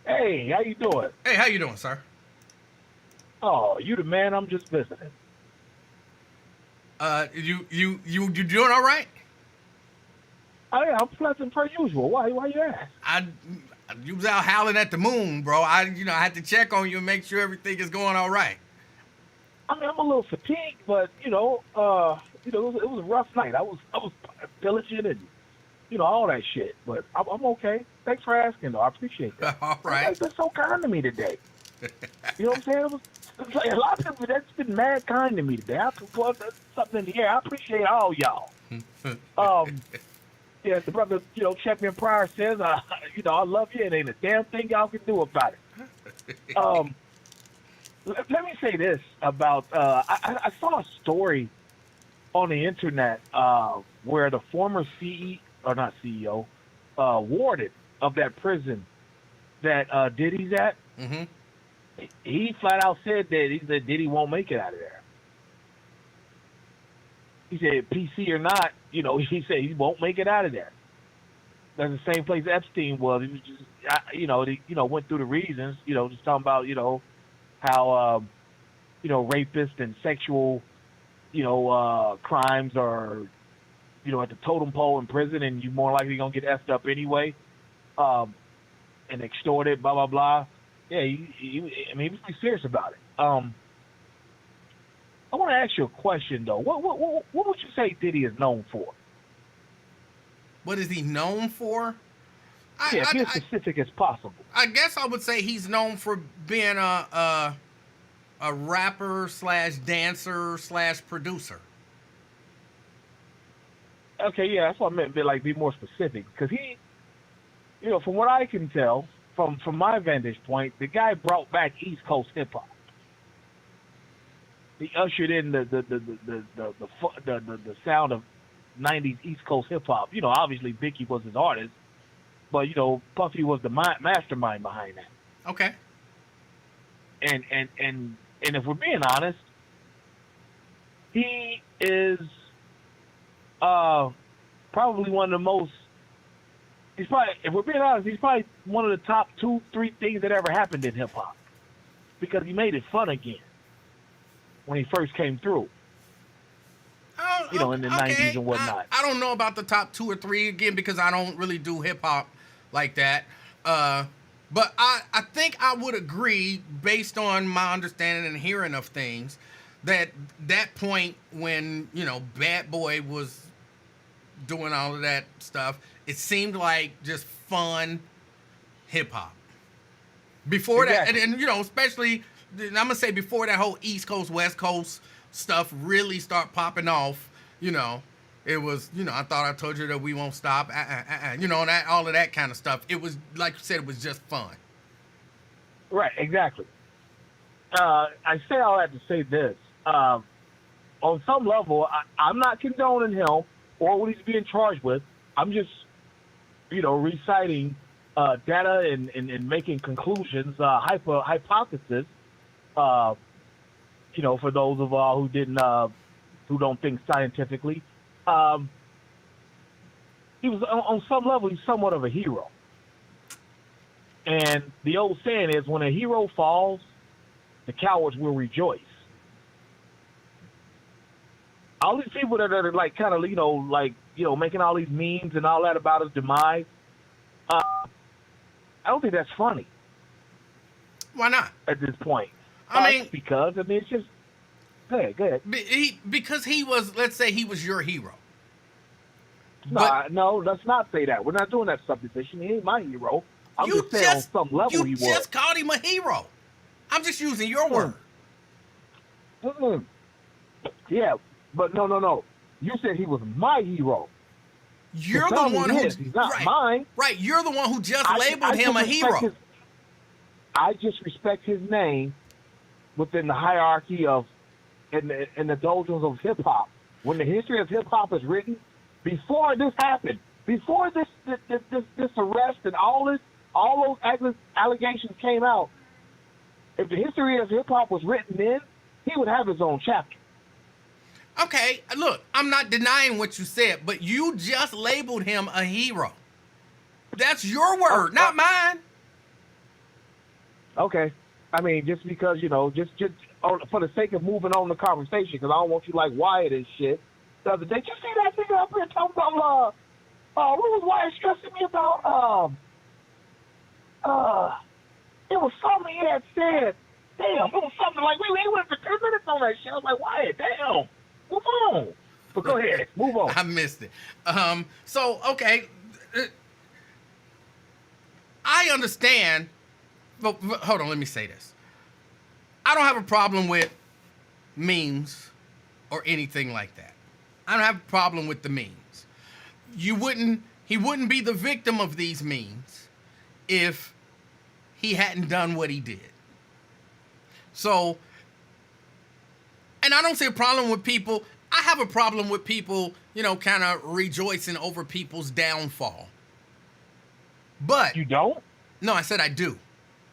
Hey, how you doing? Hey, how you doing, sir? Oh, you the man. I'm just visiting. You doing all right? I'm pleasant per usual. Why you ask? You was out howling at the moon, bro. I had to check on you and make sure everything is going all right. I mean, I'm a little fatigued, but it was a rough night. I was diligent and all that shit. But I'm okay. Thanks for asking, though. I appreciate that. All right. You've been so kind to me today. You know what I'm saying? It's like a lot of people that's been mad kind to me today. I could put something in the air. I appreciate all y'all. Yeah, the brother, Champion Pryor says, I love you, and ain't a damn thing y'all can do about it. Let me say this about, I saw a story on the internet where the former warden of that prison that Diddy's at, mm-hmm. he flat out said that Diddy won't make it out of there. He said, PC or not, he said he won't make it out of there. That's the same place Epstein was. He was just, went through the reasons, just talking about, how, rapists and sexual, crimes are, at the totem pole in prison, and you're more likely going to get effed up anyway, and extorted, blah, blah, blah. Yeah, he was pretty serious about it. I want to ask you a question, though. What would you say Diddy is known for? What is he known for? Be as specific as possible. I guess I would say he's known for being a rapper / dancer / producer. Okay, yeah, that's what I meant. Be more specific, because he, from what I can tell, from my vantage point, the guy brought back East Coast hip hop. He ushered in the sound of '90s East Coast hip hop. Obviously Biggie was his artist, but Puffy was the mastermind behind that. Okay. And if we're being honest, he is probably one of the most. If we're being honest, he's probably one of the top 2-3 things that ever happened in hip hop, because he made it fun again when he first came through. In the 90s and whatnot. I don't know about the top 2 or 3 again, because I don't really do hip hop like that. But I think I would agree, based on my understanding and hearing of things, that point when, Bad Boy was doing all of that stuff, it seemed like just fun hip hop. Before exactly. that, and especially, I'm going to say before that whole East Coast, West Coast stuff really start popping off, it was, I thought I told you that we won't stop, that all of that kind of stuff. It was, like you said, it was just fun. Right, exactly. I say all that to say this. On some level, I'm not condoning him or what he's being charged with. I'm just, reciting data and making conclusions, hypothesis, for those of all who don't think scientifically. He was, on some level, he's somewhat of a hero. And the old saying is, when a hero falls, the cowards will rejoice. All these people that are making all these memes and all that about his demise, I don't think that's funny. Why not? At this point. Because it's just, go ahead. Because he was, let's say he was your hero. No, let's not say that. We're not doing that supposition. He ain't my hero. I'm just saying on some level he was. You just called him a hero. I'm just using your word. Mm-mm. Yeah, but no. You said he was my hero. You're the one who... He's not mine. Right, you're the one who just labeled him a hero. I just respect his name within the hierarchy of, in the doldrums of hip-hop. When the history of hip-hop is written, before this happened, before this arrest and all those allegations came out, if the history of hip-hop was written then, he would have his own chapter. Okay, look, I'm not denying what you said, but you just labeled him a hero. That's your word, not mine. Okay. I mean, just because, just for the sake of moving on the conversation, because I don't want you like Wyatt and shit. The other day, did you see that nigga up here talking about, what was Wyatt stressing me about? It was something he had said. Damn, it was something like, we went for 10 minutes on that shit. I was like, Wyatt, damn, move on. But go ahead, move on. I missed it. So, okay. I understand, but hold on, let me say this. I don't have a problem with memes or anything like that. I don't have a problem with the memes. He wouldn't be the victim of these memes if he hadn't done what he did. So, and I don't see a problem with people. I have a problem with people, kind of rejoicing over people's downfall. But you don't? No, I said I do.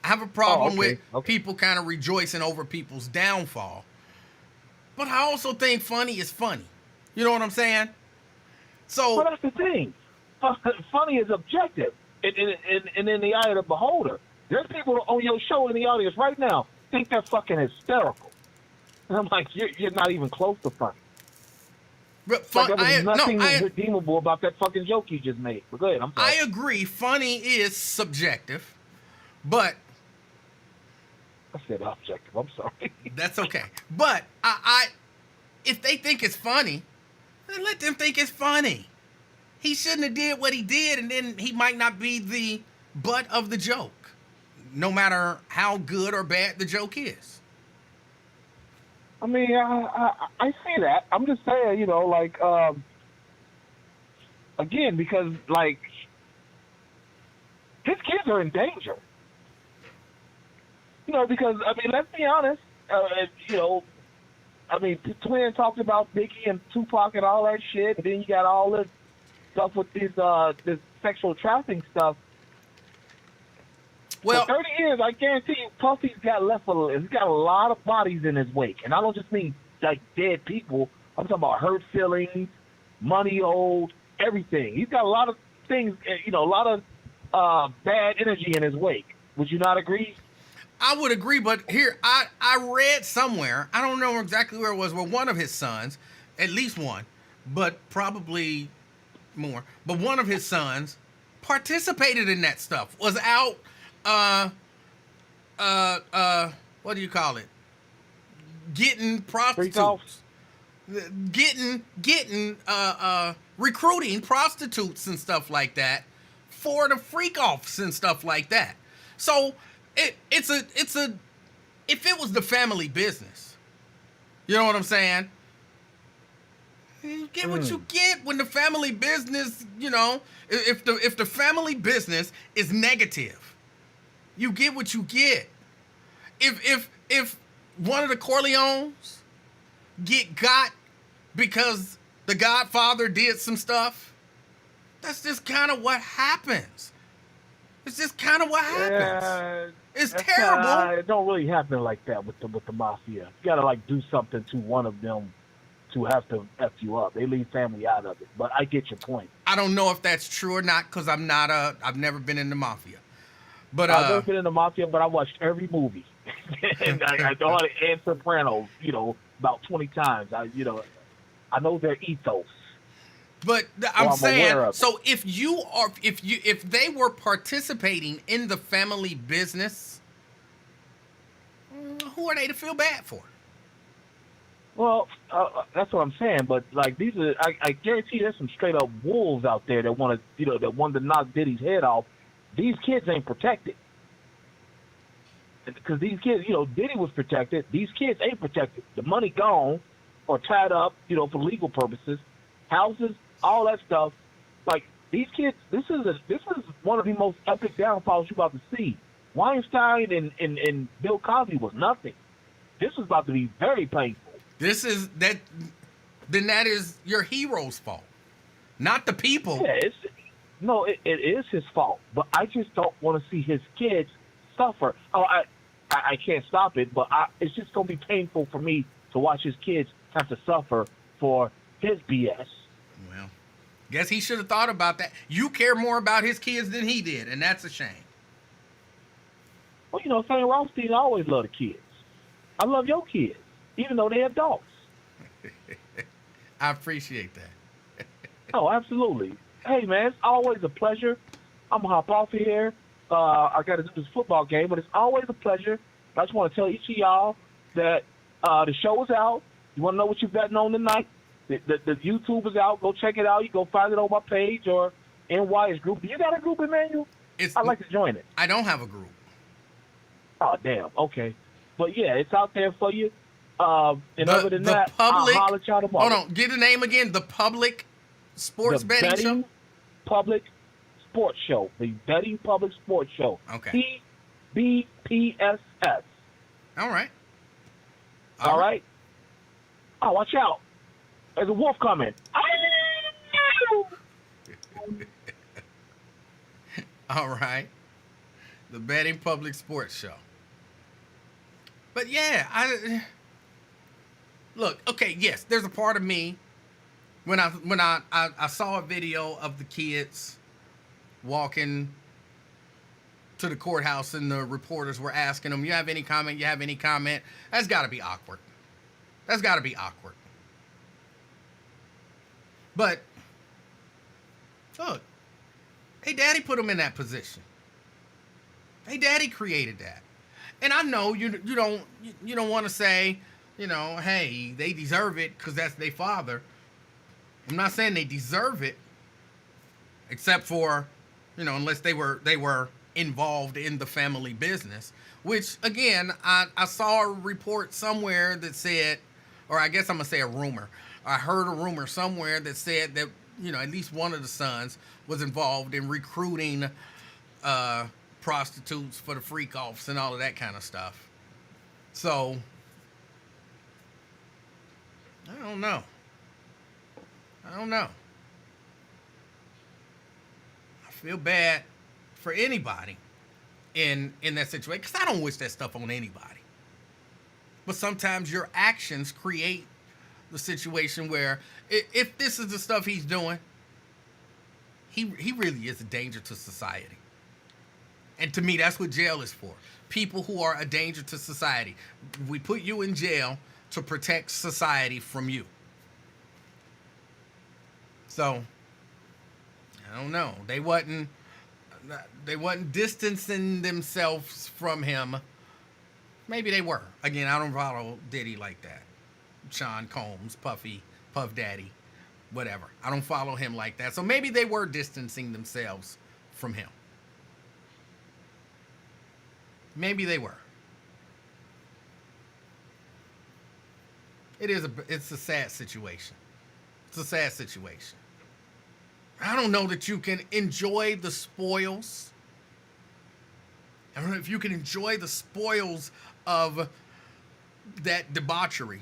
I have a problem with people kind of rejoicing over people's downfall. But I also think funny is funny. You know what I'm saying? So, well, that's the thing. Funny is objective, and in the eye of the beholder. There's people on your show in the audience right now think they're fucking hysterical, and I'm like, you're not even close to funny. There's nothing redeemable about that fucking joke you just made. But go ahead, I'm sorry. I agree. Funny is subjective, but I said objective. I'm sorry. That's okay. But I if they think it's funny, then let them think it's funny. He shouldn't have did what he did, and then he might not be the butt of the joke, no matter how good or bad the joke is. I mean, I see that. I'm just saying, again, because, his kids are in danger. Because, I mean, let's be honest, Twin talked about Biggie and Tupac and all that shit, and then you got all this stuff with this sexual trafficking stuff. Well, for 30 years, I guarantee you, Puffy's got he's got a lot of bodies in his wake. And I don't just mean, dead people. I'm talking about hurt feelings, money owed, everything. He's got a lot of things, a lot of bad energy in his wake. Would you not agree? I would agree, but here, I read somewhere, I don't know exactly where it was, where one of his sons, at least one, but probably more, but one of his sons participated in that stuff, was out, what do you call it? Getting prostitutes. Recruiting prostitutes and stuff like that for the freak offs and stuff like that. So it's a if it was the family business, you know what I'm saying? You get what you get when the family business, if the family business is negative, you get what you get. If one of the Corleones got because the Godfather did some stuff, that's just kind of what happens. It's just kind of what happens. It's terrible. It don't really happen like that with the mafia. You gotta do something to one of them to have to F you up. They leave family out of it. But I get your point. I don't know if that's true or not because I've never been in the mafia. But I've never been in the mafia, but I watched every movie. And I know how to and Sopranos, about 20 times. I know their ethos. But I'm saying, so if they were participating in the family business, who are they to feel bad for? Well, that's what I'm saying. But these are, I guarantee there's some straight up wolves out there that want to, that want to knock Diddy's head off. These kids ain't protected. Because these kids, Diddy was protected. These kids ain't protected. The money gone or tied up, for legal purposes. Houses, all that stuff. These kids, this is one of the most epic downfalls you're about to see. Weinstein and Bill Cosby was nothing. This is about to be very painful. Then that is your hero's fault, not the people. Yeah, it is his fault. But I just don't want to see his kids suffer. Oh, I I can't stop it, but it's just gonna be painful for me to watch his kids have to suffer for his BS. Well, guess he should have thought about that. You care more about his kids than he did, and that's a shame. Well, St. Rothstein always loved the kids. I love your kids, even though they're adults. I appreciate that. Oh, absolutely. Hey, man, it's always a pleasure. I'm going to hop off of here. I got to do this football game, but it's always a pleasure. I just want to tell each of y'all that the show is out. You want to know what you're betting on tonight? The YouTube is out. Go check it out. You go find it on my page or NY's group. Do you got a group, Emmanuel? I'd like to join it. I don't have a group. Oh, damn. Okay. But, yeah, it's out there for you. And other than that, public, I'll holler at y'all tomorrow. Hold on. Get the name again. The Public Sports Betting Show? Public Sports Show. The Betting Public Sports Show. Okay. PBPSS. All right. All right. Oh, watch out. There's a wolf coming. All right. The Betting Public Sports Show. But yeah, look, okay, yes, there's a part of me when I saw a video of the kids walking to the courthouse and the reporters were asking them, you have any comment? That's got to be awkward. But look, hey, Daddy put them in that position. Hey, Daddy created that. And I know you don't want to say, hey, they deserve it because that's their father. I'm not saying they deserve it, except for, unless they were involved in the family business. Which again, I saw a report somewhere that said, or I guess I'm gonna say a rumor. I heard a rumor somewhere that said that at least one of the sons was involved in recruiting prostitutes for the freak offs and all of that kind of stuff. So I don't know. I feel bad for anybody in that situation because I don't wish that stuff on anybody. But sometimes your actions create the situation where if this is the stuff he's doing, he really is a danger to society. And to me, that's what jail is for. People who are a danger to society. We put you in jail to protect society from you. So, I don't know. They wasn't distancing themselves from him. Maybe they were. Again, I don't follow Diddy like that. Sean Combs, Puffy, Puff Daddy, whatever. I don't follow him like that. So maybe they were distancing themselves from him. Maybe they were. It's a sad situation. It's a sad situation. I don't know that you can enjoy the spoils. I don't know if you can enjoy the spoils of that debauchery.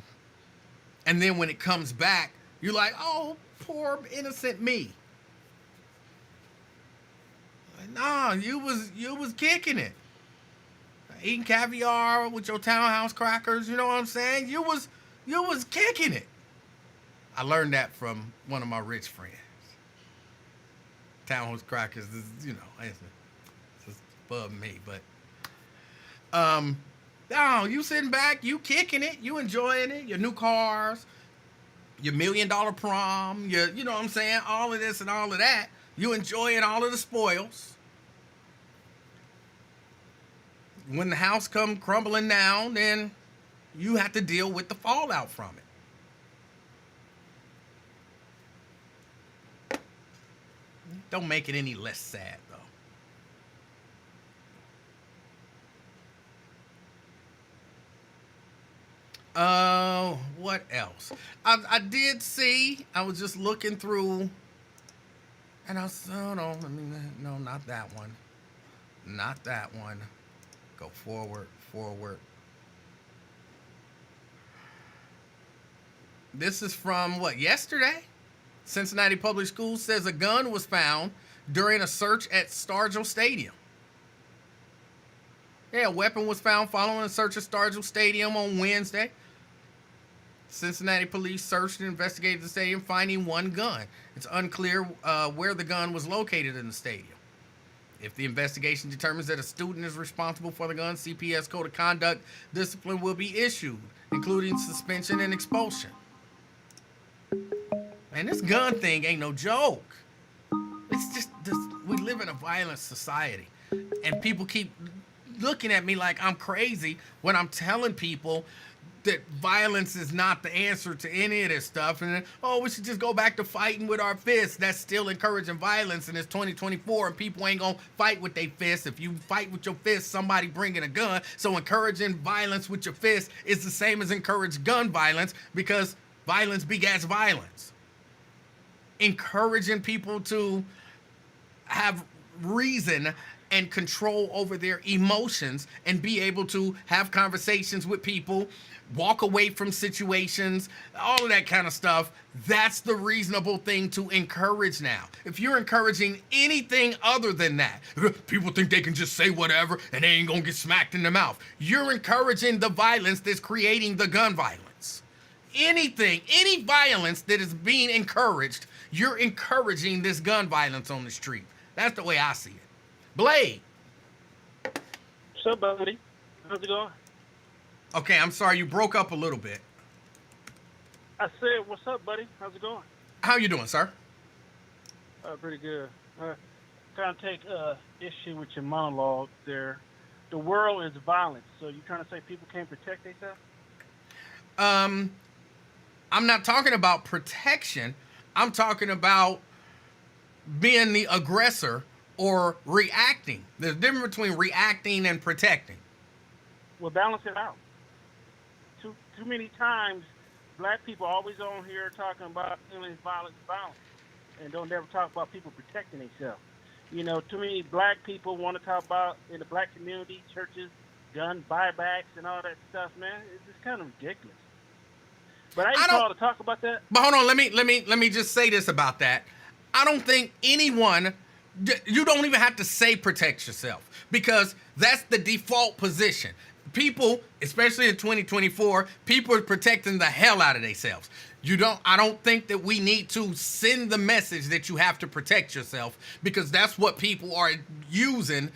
And then when it comes back, you're like, oh, poor innocent me. Nah, you was kicking it. Eating caviar with your townhouse crackers, you know what I'm saying? You was kicking it. I learned that from one of my rich friends. Townhouse crackers is, it's above me, but no, you sitting back, you kicking it, you enjoying it, your new cars, your $1 million prom, you know what I'm saying, all of this and all of that. You enjoying all of the spoils. When the house come crumbling down, then you have to deal with the fallout from it. Don't make it any less sad, though. What else? I did see, I was just looking through, and I was, no, not that one. Not that one. Go forward. This is from yesterday? Cincinnati Public Schools says a gun was found during a search at Stargell Stadium. Yeah, a weapon was found following a search of Stargell Stadium on Wednesday. Cincinnati police searched and investigated the stadium, finding one gun. It's unclear where the gun was located in the stadium. If the investigation determines that a student is responsible for the gun, CPS Code of Conduct discipline will be issued, including suspension and expulsion. Man, this gun thing ain't no joke. It's just this, we live in a violent society, and people keep looking at me like I'm crazy when I'm telling people that violence is not the answer to any of this stuff. And then, oh, we should just go back to fighting with our fists. That's still encouraging violence, and it's 2024, and people ain't gonna fight with their fists. If you fight with your fists, somebody bringing a gun. So encouraging violence with your fists is the same as encourage gun violence, because violence begets violence. Encouraging people to have reason and control over their emotions and be able to have conversations with people, walk away from situations, all of that kind of stuff. That's the reasonable thing to encourage now. If you're encouraging anything other than that, people think they can just say whatever and they ain't gonna get smacked in the mouth. You're encouraging the violence that's creating the gun violence. Anything, any violence that is being encouraged, you're encouraging this gun violence on the street. That's the way I see it. Blade. What's up, buddy? How's it going? Okay, I'm sorry, you broke up a little bit. I said, what's up, buddy? How's it going? How you doing, sir? Pretty good. Kind of take issue with your monologue there. The world is violent, so you trying to say people can't protect themselves? I'm not talking about protection. I'm talking about being the aggressor or reacting. There's a difference between reacting and protecting. Well, balance it out. Too many times, black people always on here talking about violence, and don't ever talk about people protecting themselves. You know, too many black people want to talk about, in the black community, churches, gun buybacks and all that stuff, man. It's just kind of ridiculous. But I ain't called to talk about that. But hold on, let me just say this about that. I don't think anyone, you don't even have to say protect yourself, because that's the default position. People, especially in 2024, people are protecting the hell out of themselves. I don't think that we need to send the message that you have to protect yourself, because that's what people are using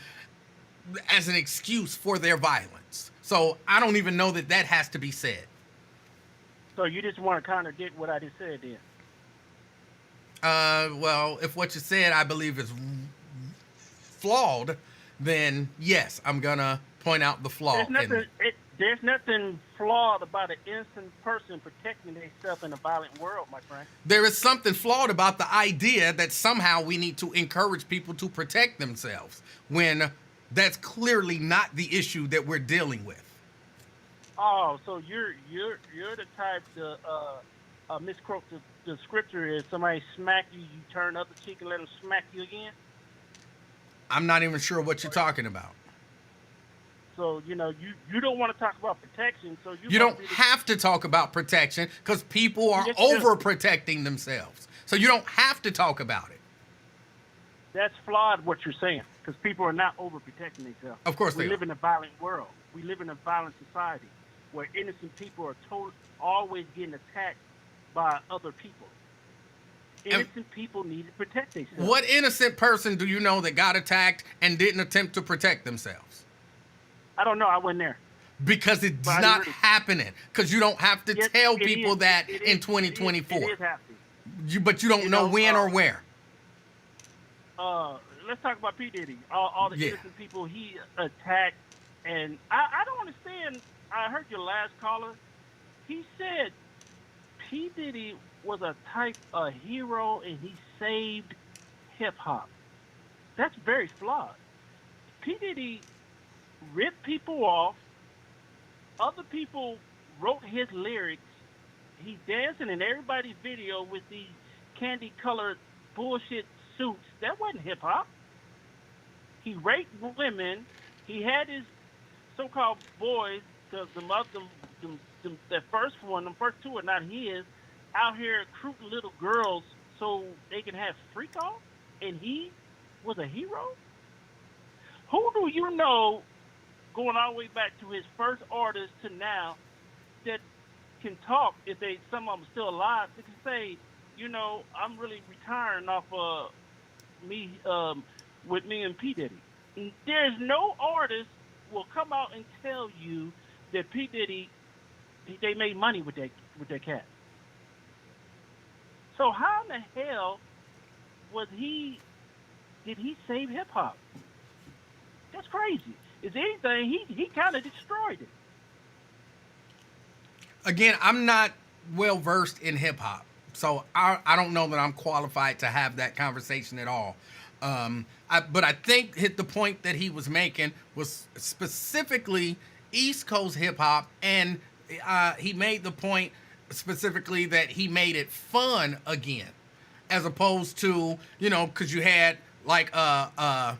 as an excuse for their violence. So I don't even know that has to be said. So you just want to contradict what I just said then? Well, if what you said I believe is flawed, then yes, I'm gonna point out the flaw. There's nothing flawed about an innocent person protecting themselves in a violent world, my friend. There is something flawed about the idea that somehow we need to encourage people to protect themselves, when that's clearly not the issue that we're dealing with. Oh, so you're the type to misquote the scripture is somebody smack you, you turn the other cheek and let them smack you again? I'm not even sure what you're talking about. So, you know, you don't want to talk about protection, so you don't have to talk about protection, because people are overprotecting themselves. So you don't have to talk about it. That's flawed what you're saying, because people are not overprotecting themselves. Of course they are. We live in a violent world. We live in a violent society where innocent people are always getting attacked by other people. Innocent people need to protect themselves. What innocent person do you know that got attacked and didn't attempt to protect themselves? I don't know. I wasn't there. Because it's not happening. Because you don't have to tell people that in 2024. It is happening. But you don't know when or where. Let's talk about P. Diddy. All the innocent people he attacked. And I don't understand. I heard your last caller. He said P. Diddy was a type of hero and he saved hip-hop. That's very flawed. P. Diddy ripped people off. Other people wrote his lyrics. He's dancing in everybody's video with these candy-colored bullshit suits. That wasn't hip-hop. He raped women. He had his so-called boys, the first one, the first two are not his, out here recruiting little girls so they can have freak off, and he was a hero? Who do you know going all the way back to his first artist to now that can talk. If some of them still alive, they can say, I'm really retiring off me with me and P Diddy. And there's no artist will come out and tell you that P Diddy they made money with that cat. So how in the hell did he save hip hop? That's crazy. If anything, he kind of destroyed it. Again, I'm not well versed in hip hop, so I don't know that I'm qualified to have that conversation at all. But I think the point that he was making was specifically East Coast hip hop, and he made the point specifically that he made it fun again, as opposed to, because you had like the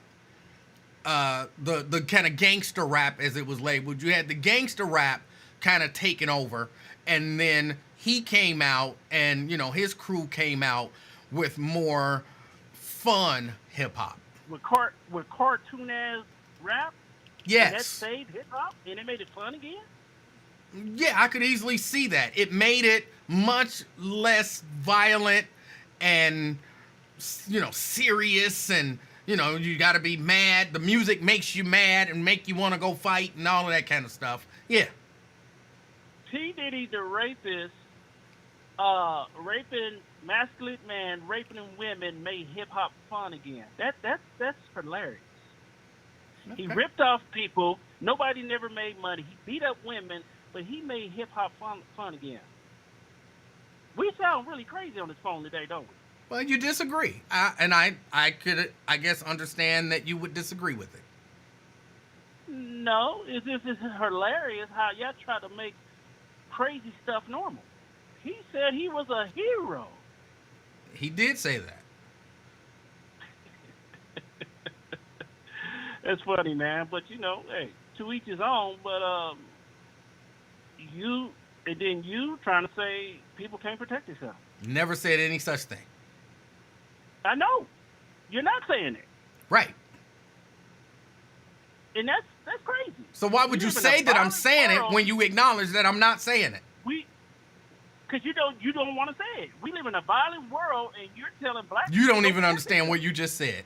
kind of gangster rap, as it was labeled. You had the gangster rap kind of taking over, and then he came out, and his crew came out with more fun hip hop. With cartoon ass rap. Yes. And that saved hip hop, and it made it fun again. Yeah, I could easily see that. It made it much less violent and serious, and you got to be mad. The music makes you mad and make you want to go fight and all of that kind of stuff. Yeah. P Diddy, the rapist, raping masculine man, raping women, made hip hop fun again. That's hilarious. Okay. He ripped off people. Nobody never made money. He beat up women, but he made hip hop fun again. We sound really crazy on this phone today, don't we? Well, you disagree, and I could, I guess, understand that you would disagree with it. No, it's hilarious how y'all try to make crazy stuff normal. He said he was a hero. He did say that. That's funny, man. But hey, to each his own. But you trying to say people can't protect themselves. Never said any such thing. I know. You're not saying it. Right. And that's crazy. So why would you say that I'm saying it when you acknowledge that I'm not saying it? Because you don't want to say it. We live in a violent world, and you're telling black people. You don't even understand what you just said.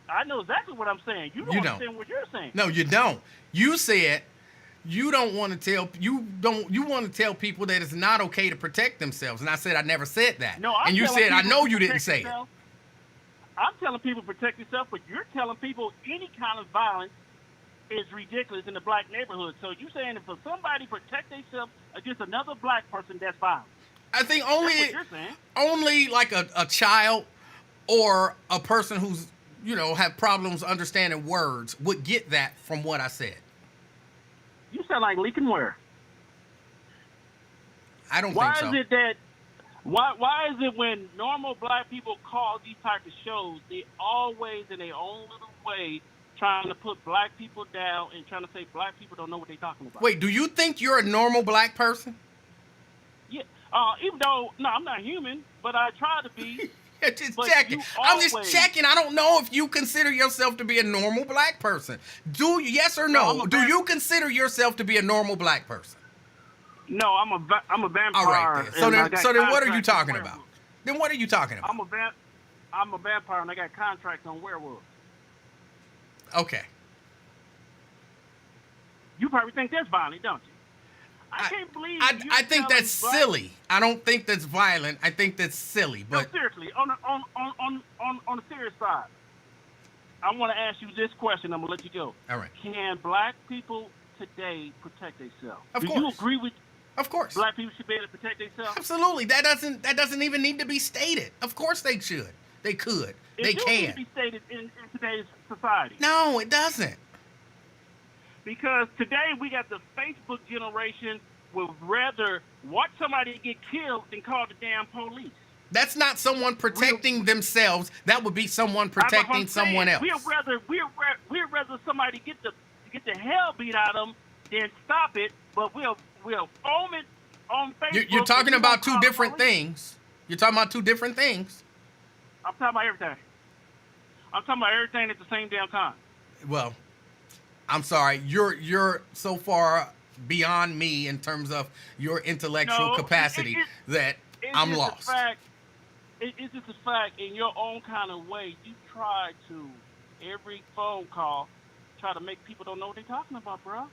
I know exactly what I'm saying. You don't understand what you're saying. No, you don't. You said you want to tell people that it's not okay to protect themselves. And I said I never said that. No, and you said I know you didn't say it. I'm telling people to protect yourself, but you're telling people any kind of violence is ridiculous in the black neighborhood. So you're saying if somebody protect themselves against another black person, that's violence. I think that's what you're saying. only like a child or a person who's have problems understanding words would get that from what I said. You sound like Leakin' Ware. I don't think so. Why is it when normal black people call these type of shows, they always in their own little way trying to put black people down and trying to say black people don't know what they're talking about? Wait, do you think you're a normal black person? Yeah. Even though, no, I'm not human, but I try to be. Just checking. I'm just checking. I don't know if you consider yourself to be a normal black person. Yes or no? Do you consider yourself to be a normal black person? No, I'm a vampire. All right, then. So then what are you talking about? Then what are you talking about? I'm a vampire, and I got contracts on werewolves. Okay. You probably think that's violent, don't you? I can't believe I think that's silly. I don't think that's violent. I think that's silly. But no, seriously, on the serious side, I want to ask you this question. I'm gonna let you go. All right. Can black people today protect themselves? Of course. Do you agree with? Of course. Black people should be able to protect themselves. Absolutely. That doesn't even need to be stated. Of course they should. They could. They can. It need to be stated in today's society. No, it doesn't. Because today we got the Facebook generation would rather watch somebody get killed than call the damn police. That's not someone protecting themselves. That would be someone protecting someone else. We'd rather somebody get the hell beat out of them than stop it. But we'll foam it on Facebook. You're talking about two different things. You're talking about two different things. I'm talking about everything. I'm talking about everything at the same damn time. Well, I'm sorry. You're so far beyond me in terms of your intellectual No, capacity that it's I'm just lost. a fact. It's just a fact. In your own kind of way, you try to every phone call try to make people don't know what they're talking about, bro.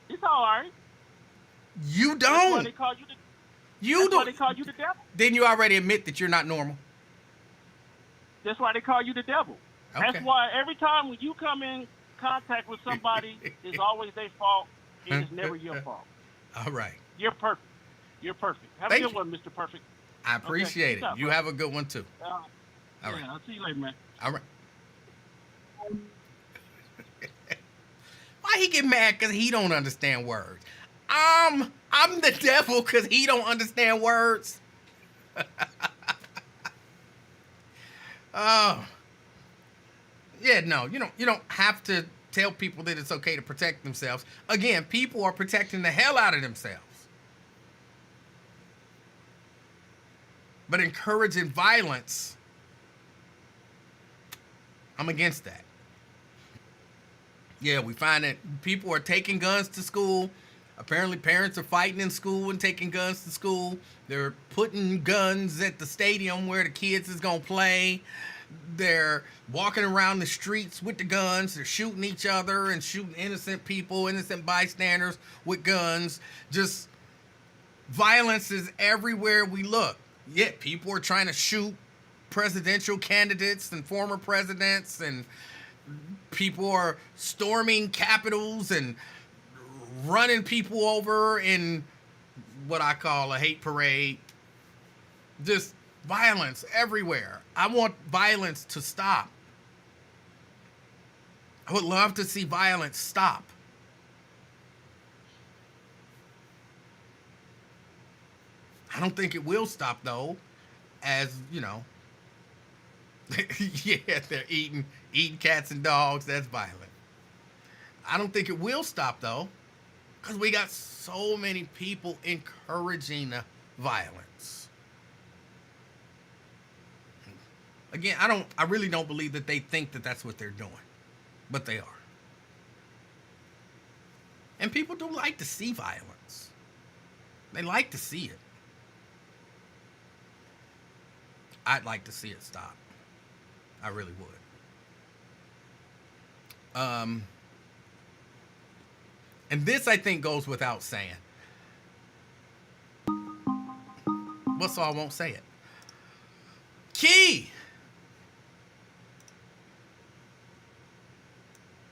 It's all right. You That's why don't. they call you the. You That's why don't. they call you the devil. Didn't you already admit that you're not normal? That's why they call you the devil. Okay. That's why every time when you come in contact with somebody, it's always their fault. It is never your fault. All right. You're perfect. You're perfect. Have Thank a good you. one, Mr. Perfect. I appreciate What's it. up, You bro? have a good one too. All Yeah, right. I'll see you later, man. All right. Why he get mad? Because he don't understand words. I'm the devil because he don't understand words. Oh. Yeah, no, you don't have to tell people that it's okay to protect themselves. Again, people are protecting the hell out of themselves. But encouraging violence, I'm against that. Yeah, we find that people are taking guns to school. Apparently, parents are fighting in school and taking guns to school. They're putting guns at the stadium where the kids is going to play. They're walking around the streets with the guns. They're shooting each other and shooting innocent people, innocent bystanders with guns. Just violence is everywhere we look. Yet people are trying to shoot presidential candidates and former presidents, and people are storming capitals and running people over in what I call a hate parade. Just violence everywhere. I want violence to stop. I would love to see violence stop. I don't think it will stop though, as you know. Yeah, they're eating cats and dogs. That's violent. I don't think it will stop though, because we got so many people encouraging violence. Again, I really don't believe that they think that that's what they're doing, but they are. And people do like to see violence. They like to see it. I'd like to see it stop. I really would. And this, I think, goes without saying. Well, so I won't say it. Key!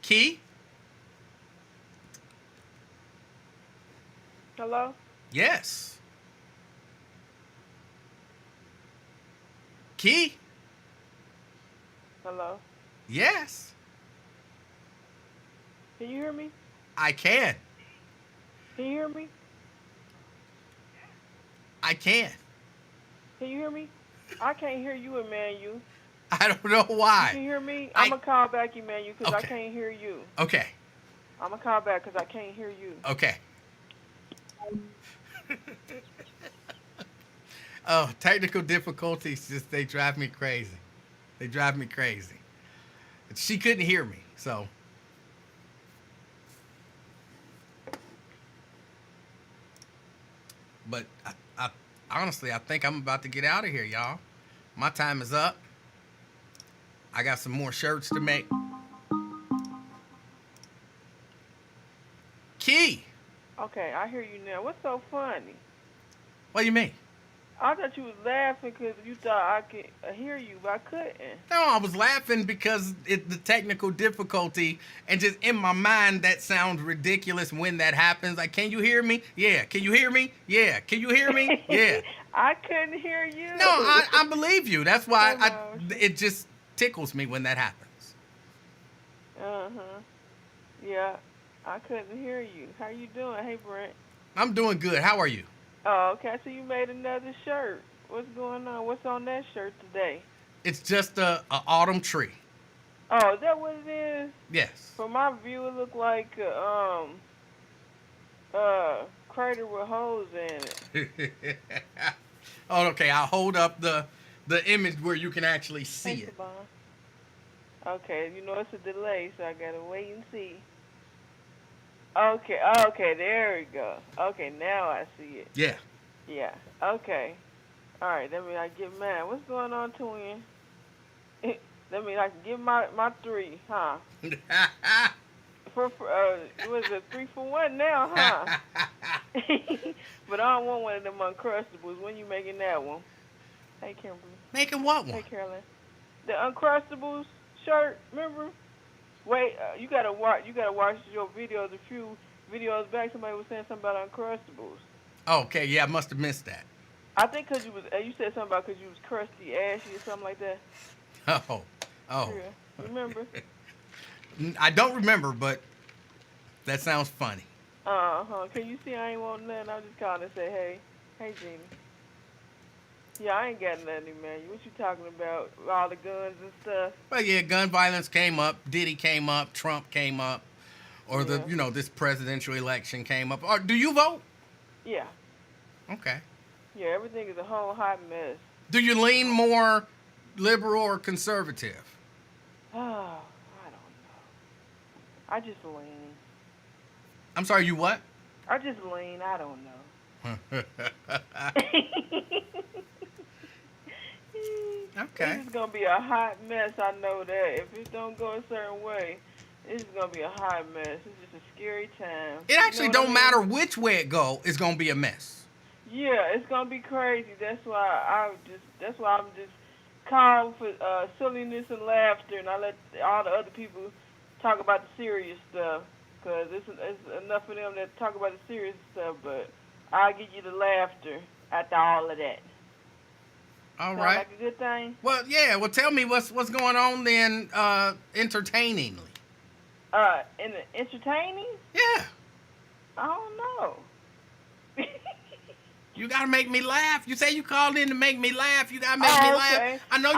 Key? Hello? Yes. Key? Hello? Yes. Can you hear me? I can. Can you hear me? I can. Can you hear me? I can't hear you, Emanuel. I don't know why. You can hear me? I'm going to call back, Emanuel, because I can't hear you. Okay. I'm going to call back because I can't hear you. Okay. Oh, technical difficulties, they drive me crazy. They drive me crazy. She couldn't hear me, so. But I honestly, I think I'm about to get out of here, y'all. My time is up. I got some more shirts to make. Key. Okay, I hear you now. What's so funny? What do you mean? I thought you was laughing because you thought I could hear you, but I couldn't. No, I was laughing because the technical difficulty, and just in my mind, that sounds ridiculous when that happens. Like, can you hear me? Yeah. Can you hear me? Yeah. Can you hear me? Yeah. I couldn't hear you. No, I believe you. That's why Oh, it just tickles me when that happens. Uh-huh. Yeah, I couldn't hear you. How you doing? Hey, Brent. I'm doing good. How are you? Oh, okay. So you made another shirt. What's going on? What's on that shirt today? It's just a autumn tree. Oh, is that what it is? Yes. From my view, it looked like a crater with holes in it. Oh, okay. I'll hold up the image where you can actually see Hey, it. Savon. Okay, you know it's a delay, so I gotta wait and see. Okay, okay, there we go. Okay, now I see it. Yeah. Yeah. Okay. All right. Let me like get mine. What's going on, twin? Let me like get my 3, huh? It was a 3 for 1 now, huh? But I don't want one of them Uncrustables. When you making that one? Hey, Kimberly. Making what one? Hey, Carolyn. The Uncrustables shirt. Remember? Wait, you gotta watch. You gotta watch your videos. A few videos back, somebody was saying something about Uncrustables. Okay, yeah, I must have missed that. I think because you said something about because you was crusty, ashy, or something like that. Oh. Yeah. Remember? I don't remember, but that sounds funny. Can you see I ain't want nothing? I'm just calling to say, hey, Jeannie. Yeah, I ain't got nothing, man. What you talking about? All the guns and stuff. Well, yeah, gun violence came up, Diddy came up, Trump came up, or this presidential election came up. Or do you vote? Yeah. Okay. Yeah, everything is a whole hot mess. Do you lean more liberal or conservative? Oh, I don't know. I just lean. I'm sorry, you what? I just lean. I don't know. Okay. This is gonna be a hot mess. I know that. If it don't go a certain way, this is gonna be a hot mess. It's just a scary time. It actually don't matter which way it go. It's gonna be a mess. Yeah, it's gonna be crazy. That's why I'm just calm for silliness and laughter, and I let all the other people talk about the serious stuff. Cause it's enough of them that talk about the serious stuff, but I'll give you the laughter after all of that. All Sound right. like a good thing? Well, yeah. Well, tell me what's going on then, entertainingly. In the entertaining? Yeah. I don't know. You gotta make me laugh. You say you called in to make me laugh. You gotta make me okay. laugh. I know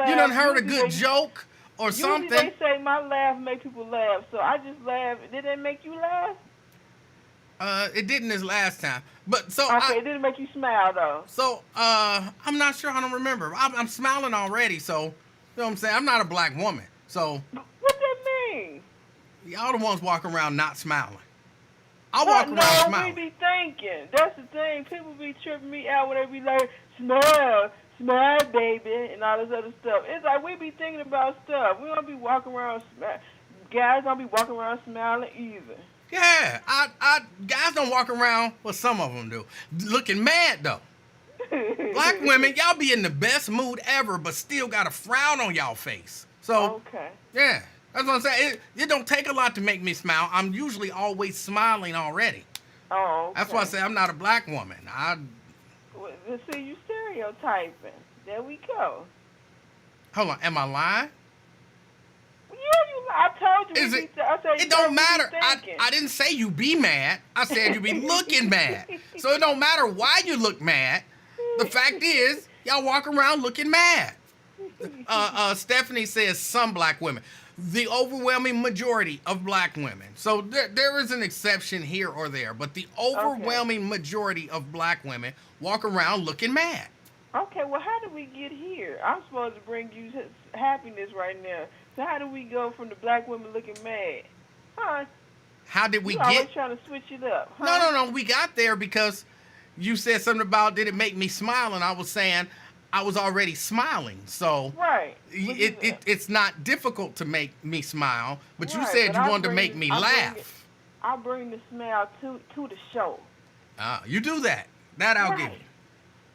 you done heard a good joke or something. Usually they say my laugh make people laugh, so I just laugh. Did it make you laugh? It didn't this last time, but so okay, it didn't make you smile though. So I'm not sure. I don't remember. I'm smiling already. So you know what I'm saying. I'm not a black woman. So what that mean? Y'all the ones walking around not smiling. I walk around smiling. We be thinking. That's the thing. People be tripping me out when they be like, smile, baby, and all this other stuff. It's like we be thinking about stuff. We don't be walking around smiling. Guys don't be walking around smiling either. Yeah, guys don't walk around. Well, some of them do. Looking mad though. Black women, y'all be in the best mood ever, but still got a frown on y'all face. So okay. Yeah. That's what I'm saying. It don't take a lot to make me smile. I'm usually always smiling already. Oh, okay. That's why I say I'm not a black woman. Well, see, you stereotyping. There we go. Hold on. Am I lying? Yeah, I told you. I said it don't matter. I didn't say you be mad. I said you be looking mad. So it don't matter why you look mad. The fact is, y'all walk around looking mad. Stephanie says some black women. The overwhelming majority of black women. So there is an exception here or there, but the overwhelming majority of black women walk around looking mad. Okay, well, how did we get here? I'm supposed to bring you happiness right now. So how do we go from the black women looking mad? Huh? How did we you get? Always trying to switch it up. Huh? No. We got there because you said something about did it make me smile, and I was saying I was already smiling. So right. It's not difficult to make me smile, but you said you wanted to make me laugh. I'll bring the smile to the show. You do that. That I'll give you.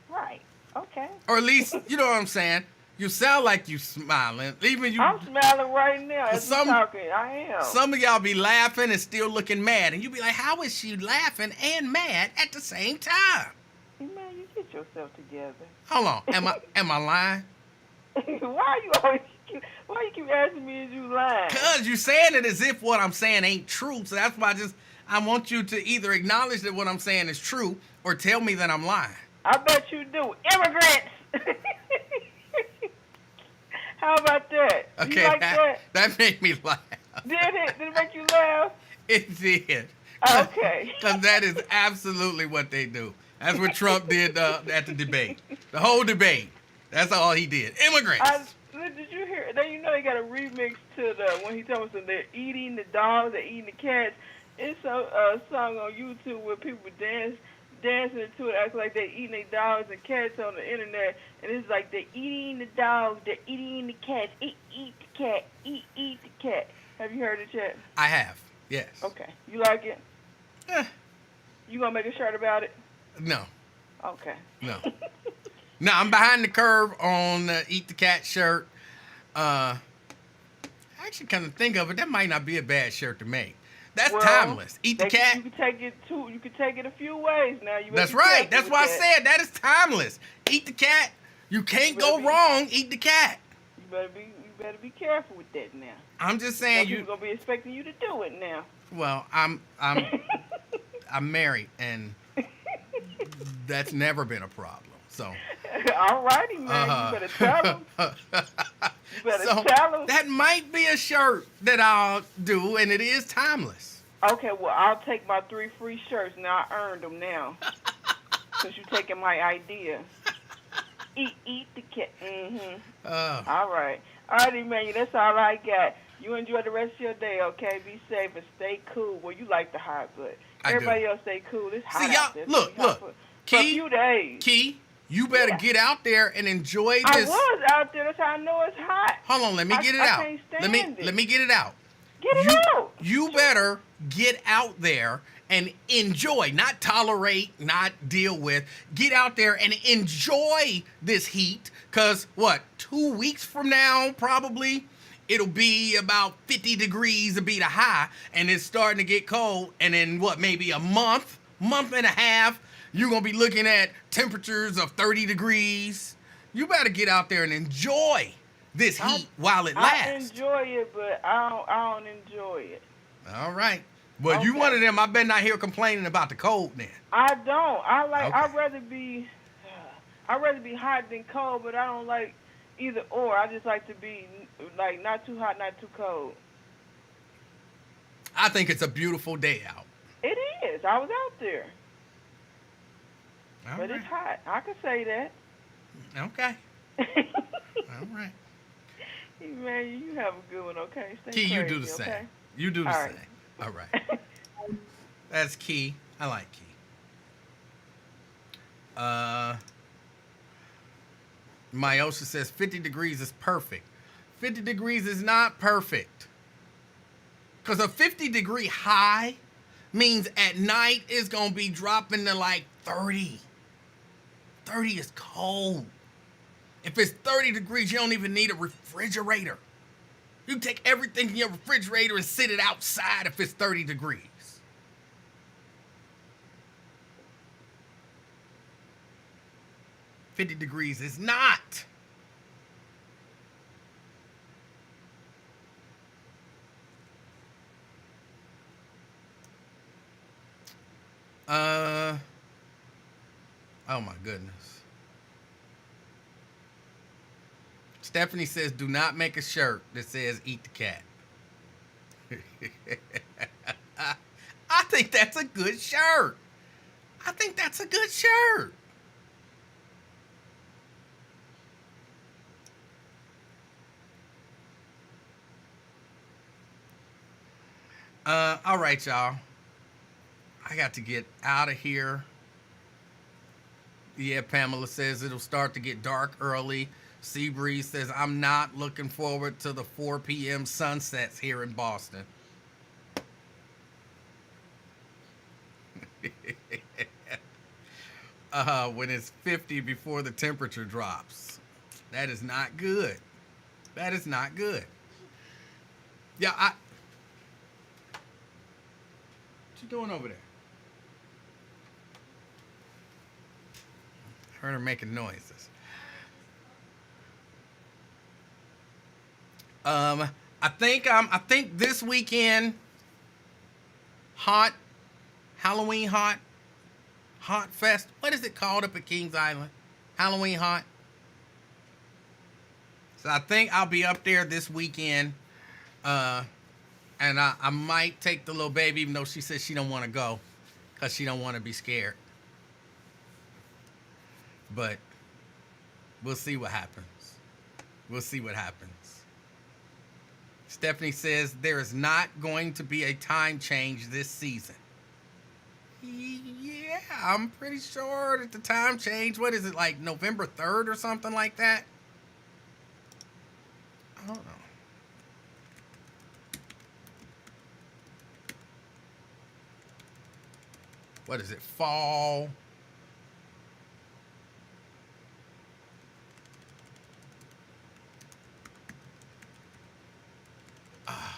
Right. Okay. Or at least, you know what I'm saying? You sound like you smiling. Even you. I'm smiling right now as I'm talking. I am. Some of y'all be laughing and still looking mad. And you be like, how is she laughing and mad at the same time? Man, you get yourself together. Hold on. Am I lying? Why you keep asking me if you lying? Because you're saying it as if what I'm saying ain't true. So that's why I want you to either acknowledge that what I'm saying is true or tell me that I'm lying. I bet you do. Immigrants! How about that? Okay, you like that? That made me laugh. Did it? Did it make you laugh? It did. Okay. Because that is absolutely what they do. That's what Trump did at the debate. The whole debate. That's all he did. Immigrants. Did you hear? You know they got a remix to when he tells them they're eating the dogs, they're eating the cats. It's a song on YouTube where people dancing to it, act like they're eating their dogs and cats on the internet, and it's like they're eating the dogs, they're eating the cats, eat the cat, eat the cat. Have you heard it yet? I have. Yes. Okay. You like it? Eh, You gonna make a shirt about it? no. Okay. No. No, I'm behind the curve on the Eat the Cat shirt. I actually kind of think of it. That might not be a bad shirt to make. That's Well, timeless. Eat the cat. You can take it too. You can take it a few ways now. You better That's be right. careful That's with why I that. said that is timeless. Eat the cat. You can't You better go be- wrong. Eat the cat. You better be careful with that now. I'm just Some saying people you. gonna be expecting you to do it now. Well, I'm married, and that's never been a problem. So. All righty, man. You better tell them. You better So tell them. that might be a shirt that I'll do, and it is timeless. Okay, well, I'll take my 3 free shirts. Now I earned them now. Since you taking my idea. Eat the cat. Mm-hmm. All right. All righty, man. That's all I got. You enjoy the rest of your day, okay? Be safe and stay cool. Well, you like the hot, but everybody else stay cool. It's hot out there. Look, For a Key, few days. Key, you better get out there and enjoy I this. was out there. That's how I know it's hot. Hold on, let me get it out. Can't stand Let me get it out. Get it out. You better get out there and enjoy, not tolerate, not deal with. Get out there and enjoy this heat. Cause what, 2 weeks from now, probably, it'll be about 50 degrees to be the high, and it's starting to get cold. And then what, maybe a month and a half, you're gonna be looking at temperatures of 30 degrees. You better get out there and enjoy this heat while it lasts. I enjoy it, but I don't enjoy it. All right. Well, you one of them. I better not hear complaining about the cold then. I don't. Okay. I'd rather be hot than cold, but I don't like either or. I just like to be like not too hot, not too cold. I think it's a beautiful day out. It is. I was out there, All but right. it's hot. I can say that. Okay. All right. Hey, man, you have a good one, okay? Stay Key, you crazy, do the same. okay? You do the All same. right. All right. That's Key. I like Key. Myosha says 50 degrees is perfect. 50 degrees is not perfect. Because a 50-degree high means at night it's going to be dropping to like 30. 30 is cold. If it's 30 degrees, you don't even need a refrigerator. You take everything in your refrigerator and sit it outside if it's 30 degrees. $50 degrees is not. Oh my goodness. Stephanie says, do not make a shirt that says eat the cat. I think that's a good shirt. I think that's a good shirt. All right, y'all. I got to get out of here. Yeah, Pamela says it'll start to get dark early. Seabreeze says, I'm not looking forward to the 4 p.m. sunsets here in Boston. When it's 50 before the temperature drops. That is not good. That is not good. Yeah, what you doing over there? Heard her making noises. I think this weekend, Halloween hot fest. What is it called up at Kings Island? Halloween hot. So I think I'll be up there this weekend, and I might take the little baby, even though she says she don't want to go, cause she don't want to be scared. But we'll see what happens. We'll see what happens. Stephanie says there is not going to be a time change this season. Yeah, I'm pretty sure that the time change, what is it, like November 3rd or something like that? I don't know. What is it, fall? Ah.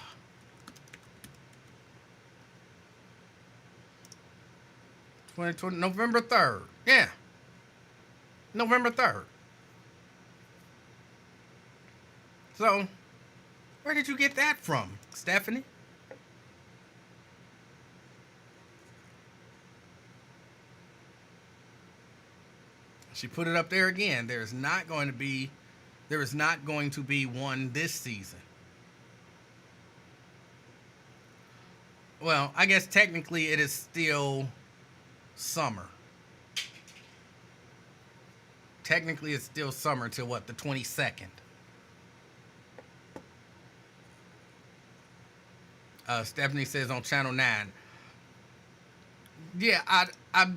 2020, November 3rd. Yeah. November 3rd. So, where did you get that from, Stephanie? She put it up there again. There is not going to be one this season. Well, I guess technically it is still summer. Technically it's still summer till what, the 22nd. Stephanie says on Channel 9. Yeah, I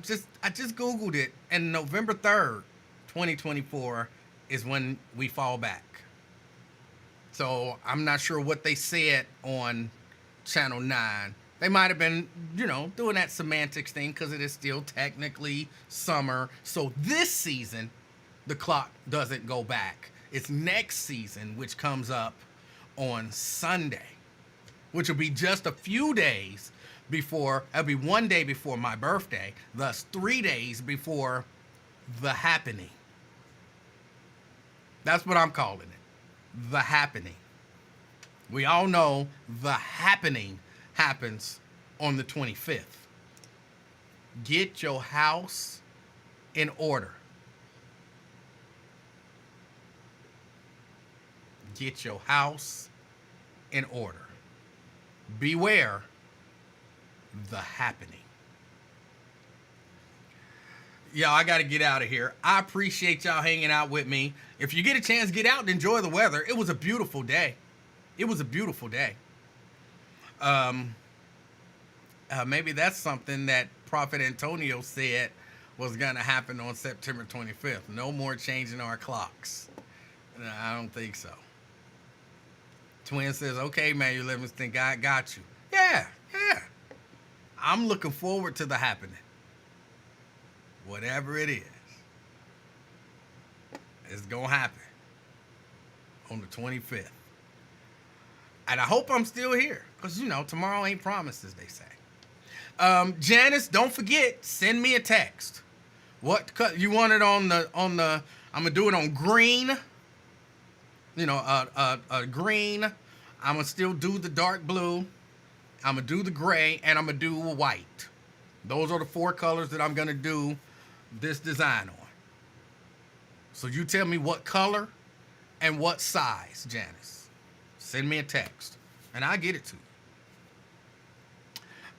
just Googled it, and November 3rd, 2024 is when we fall back. So I'm not sure what they said on Channel 9. They might have been, doing that semantics thing because it is still technically summer. So this season, the clock doesn't go back. It's next season, which comes up on Sunday, which will be just a few days before, it'll be 1 day before my birthday, thus 3 days before the happening. That's what I'm calling it. The happening. We all know the happening happens on the 25th. Get your house in order. Get your house in order. Beware the happening. Y'all, I got to get out of here. I appreciate y'all hanging out with me. If you get a chance, get out and enjoy the weather. It was a beautiful day. It was a beautiful day. Maybe that's something that Prophet Antonio said was going to happen on September 25th. No more changing our clocks. No, I don't think so. Twin says, okay, Emanuel Livingston, God got you. Yeah. I'm looking forward to the happening. Whatever it is, it's going to happen on the 25th. And I hope I'm still here because, tomorrow ain't promised, as they say. Janice, don't forget, send me a text. What you want it on the, I'm going to do it on green. Green. I'm going to still do the dark blue. I'm going to do the gray, and I'm going to do white. Those are the 4 colors that I'm going to do this design on. So you tell me what color and what size, Janice. Send me a text, and I'll get it to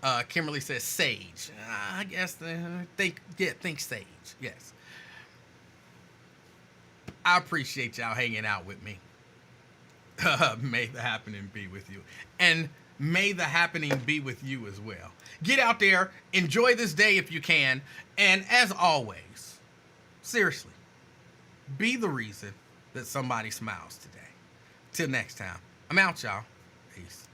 you. Kimberly says sage. I guess think sage. Yes. I appreciate y'all hanging out with me. May the happening be with you. And may the happening be with you as well. Get out there, enjoy this day if you can, and as always, seriously, be the reason that somebody smiles today. Till next time, I'm out, y'all. Peace.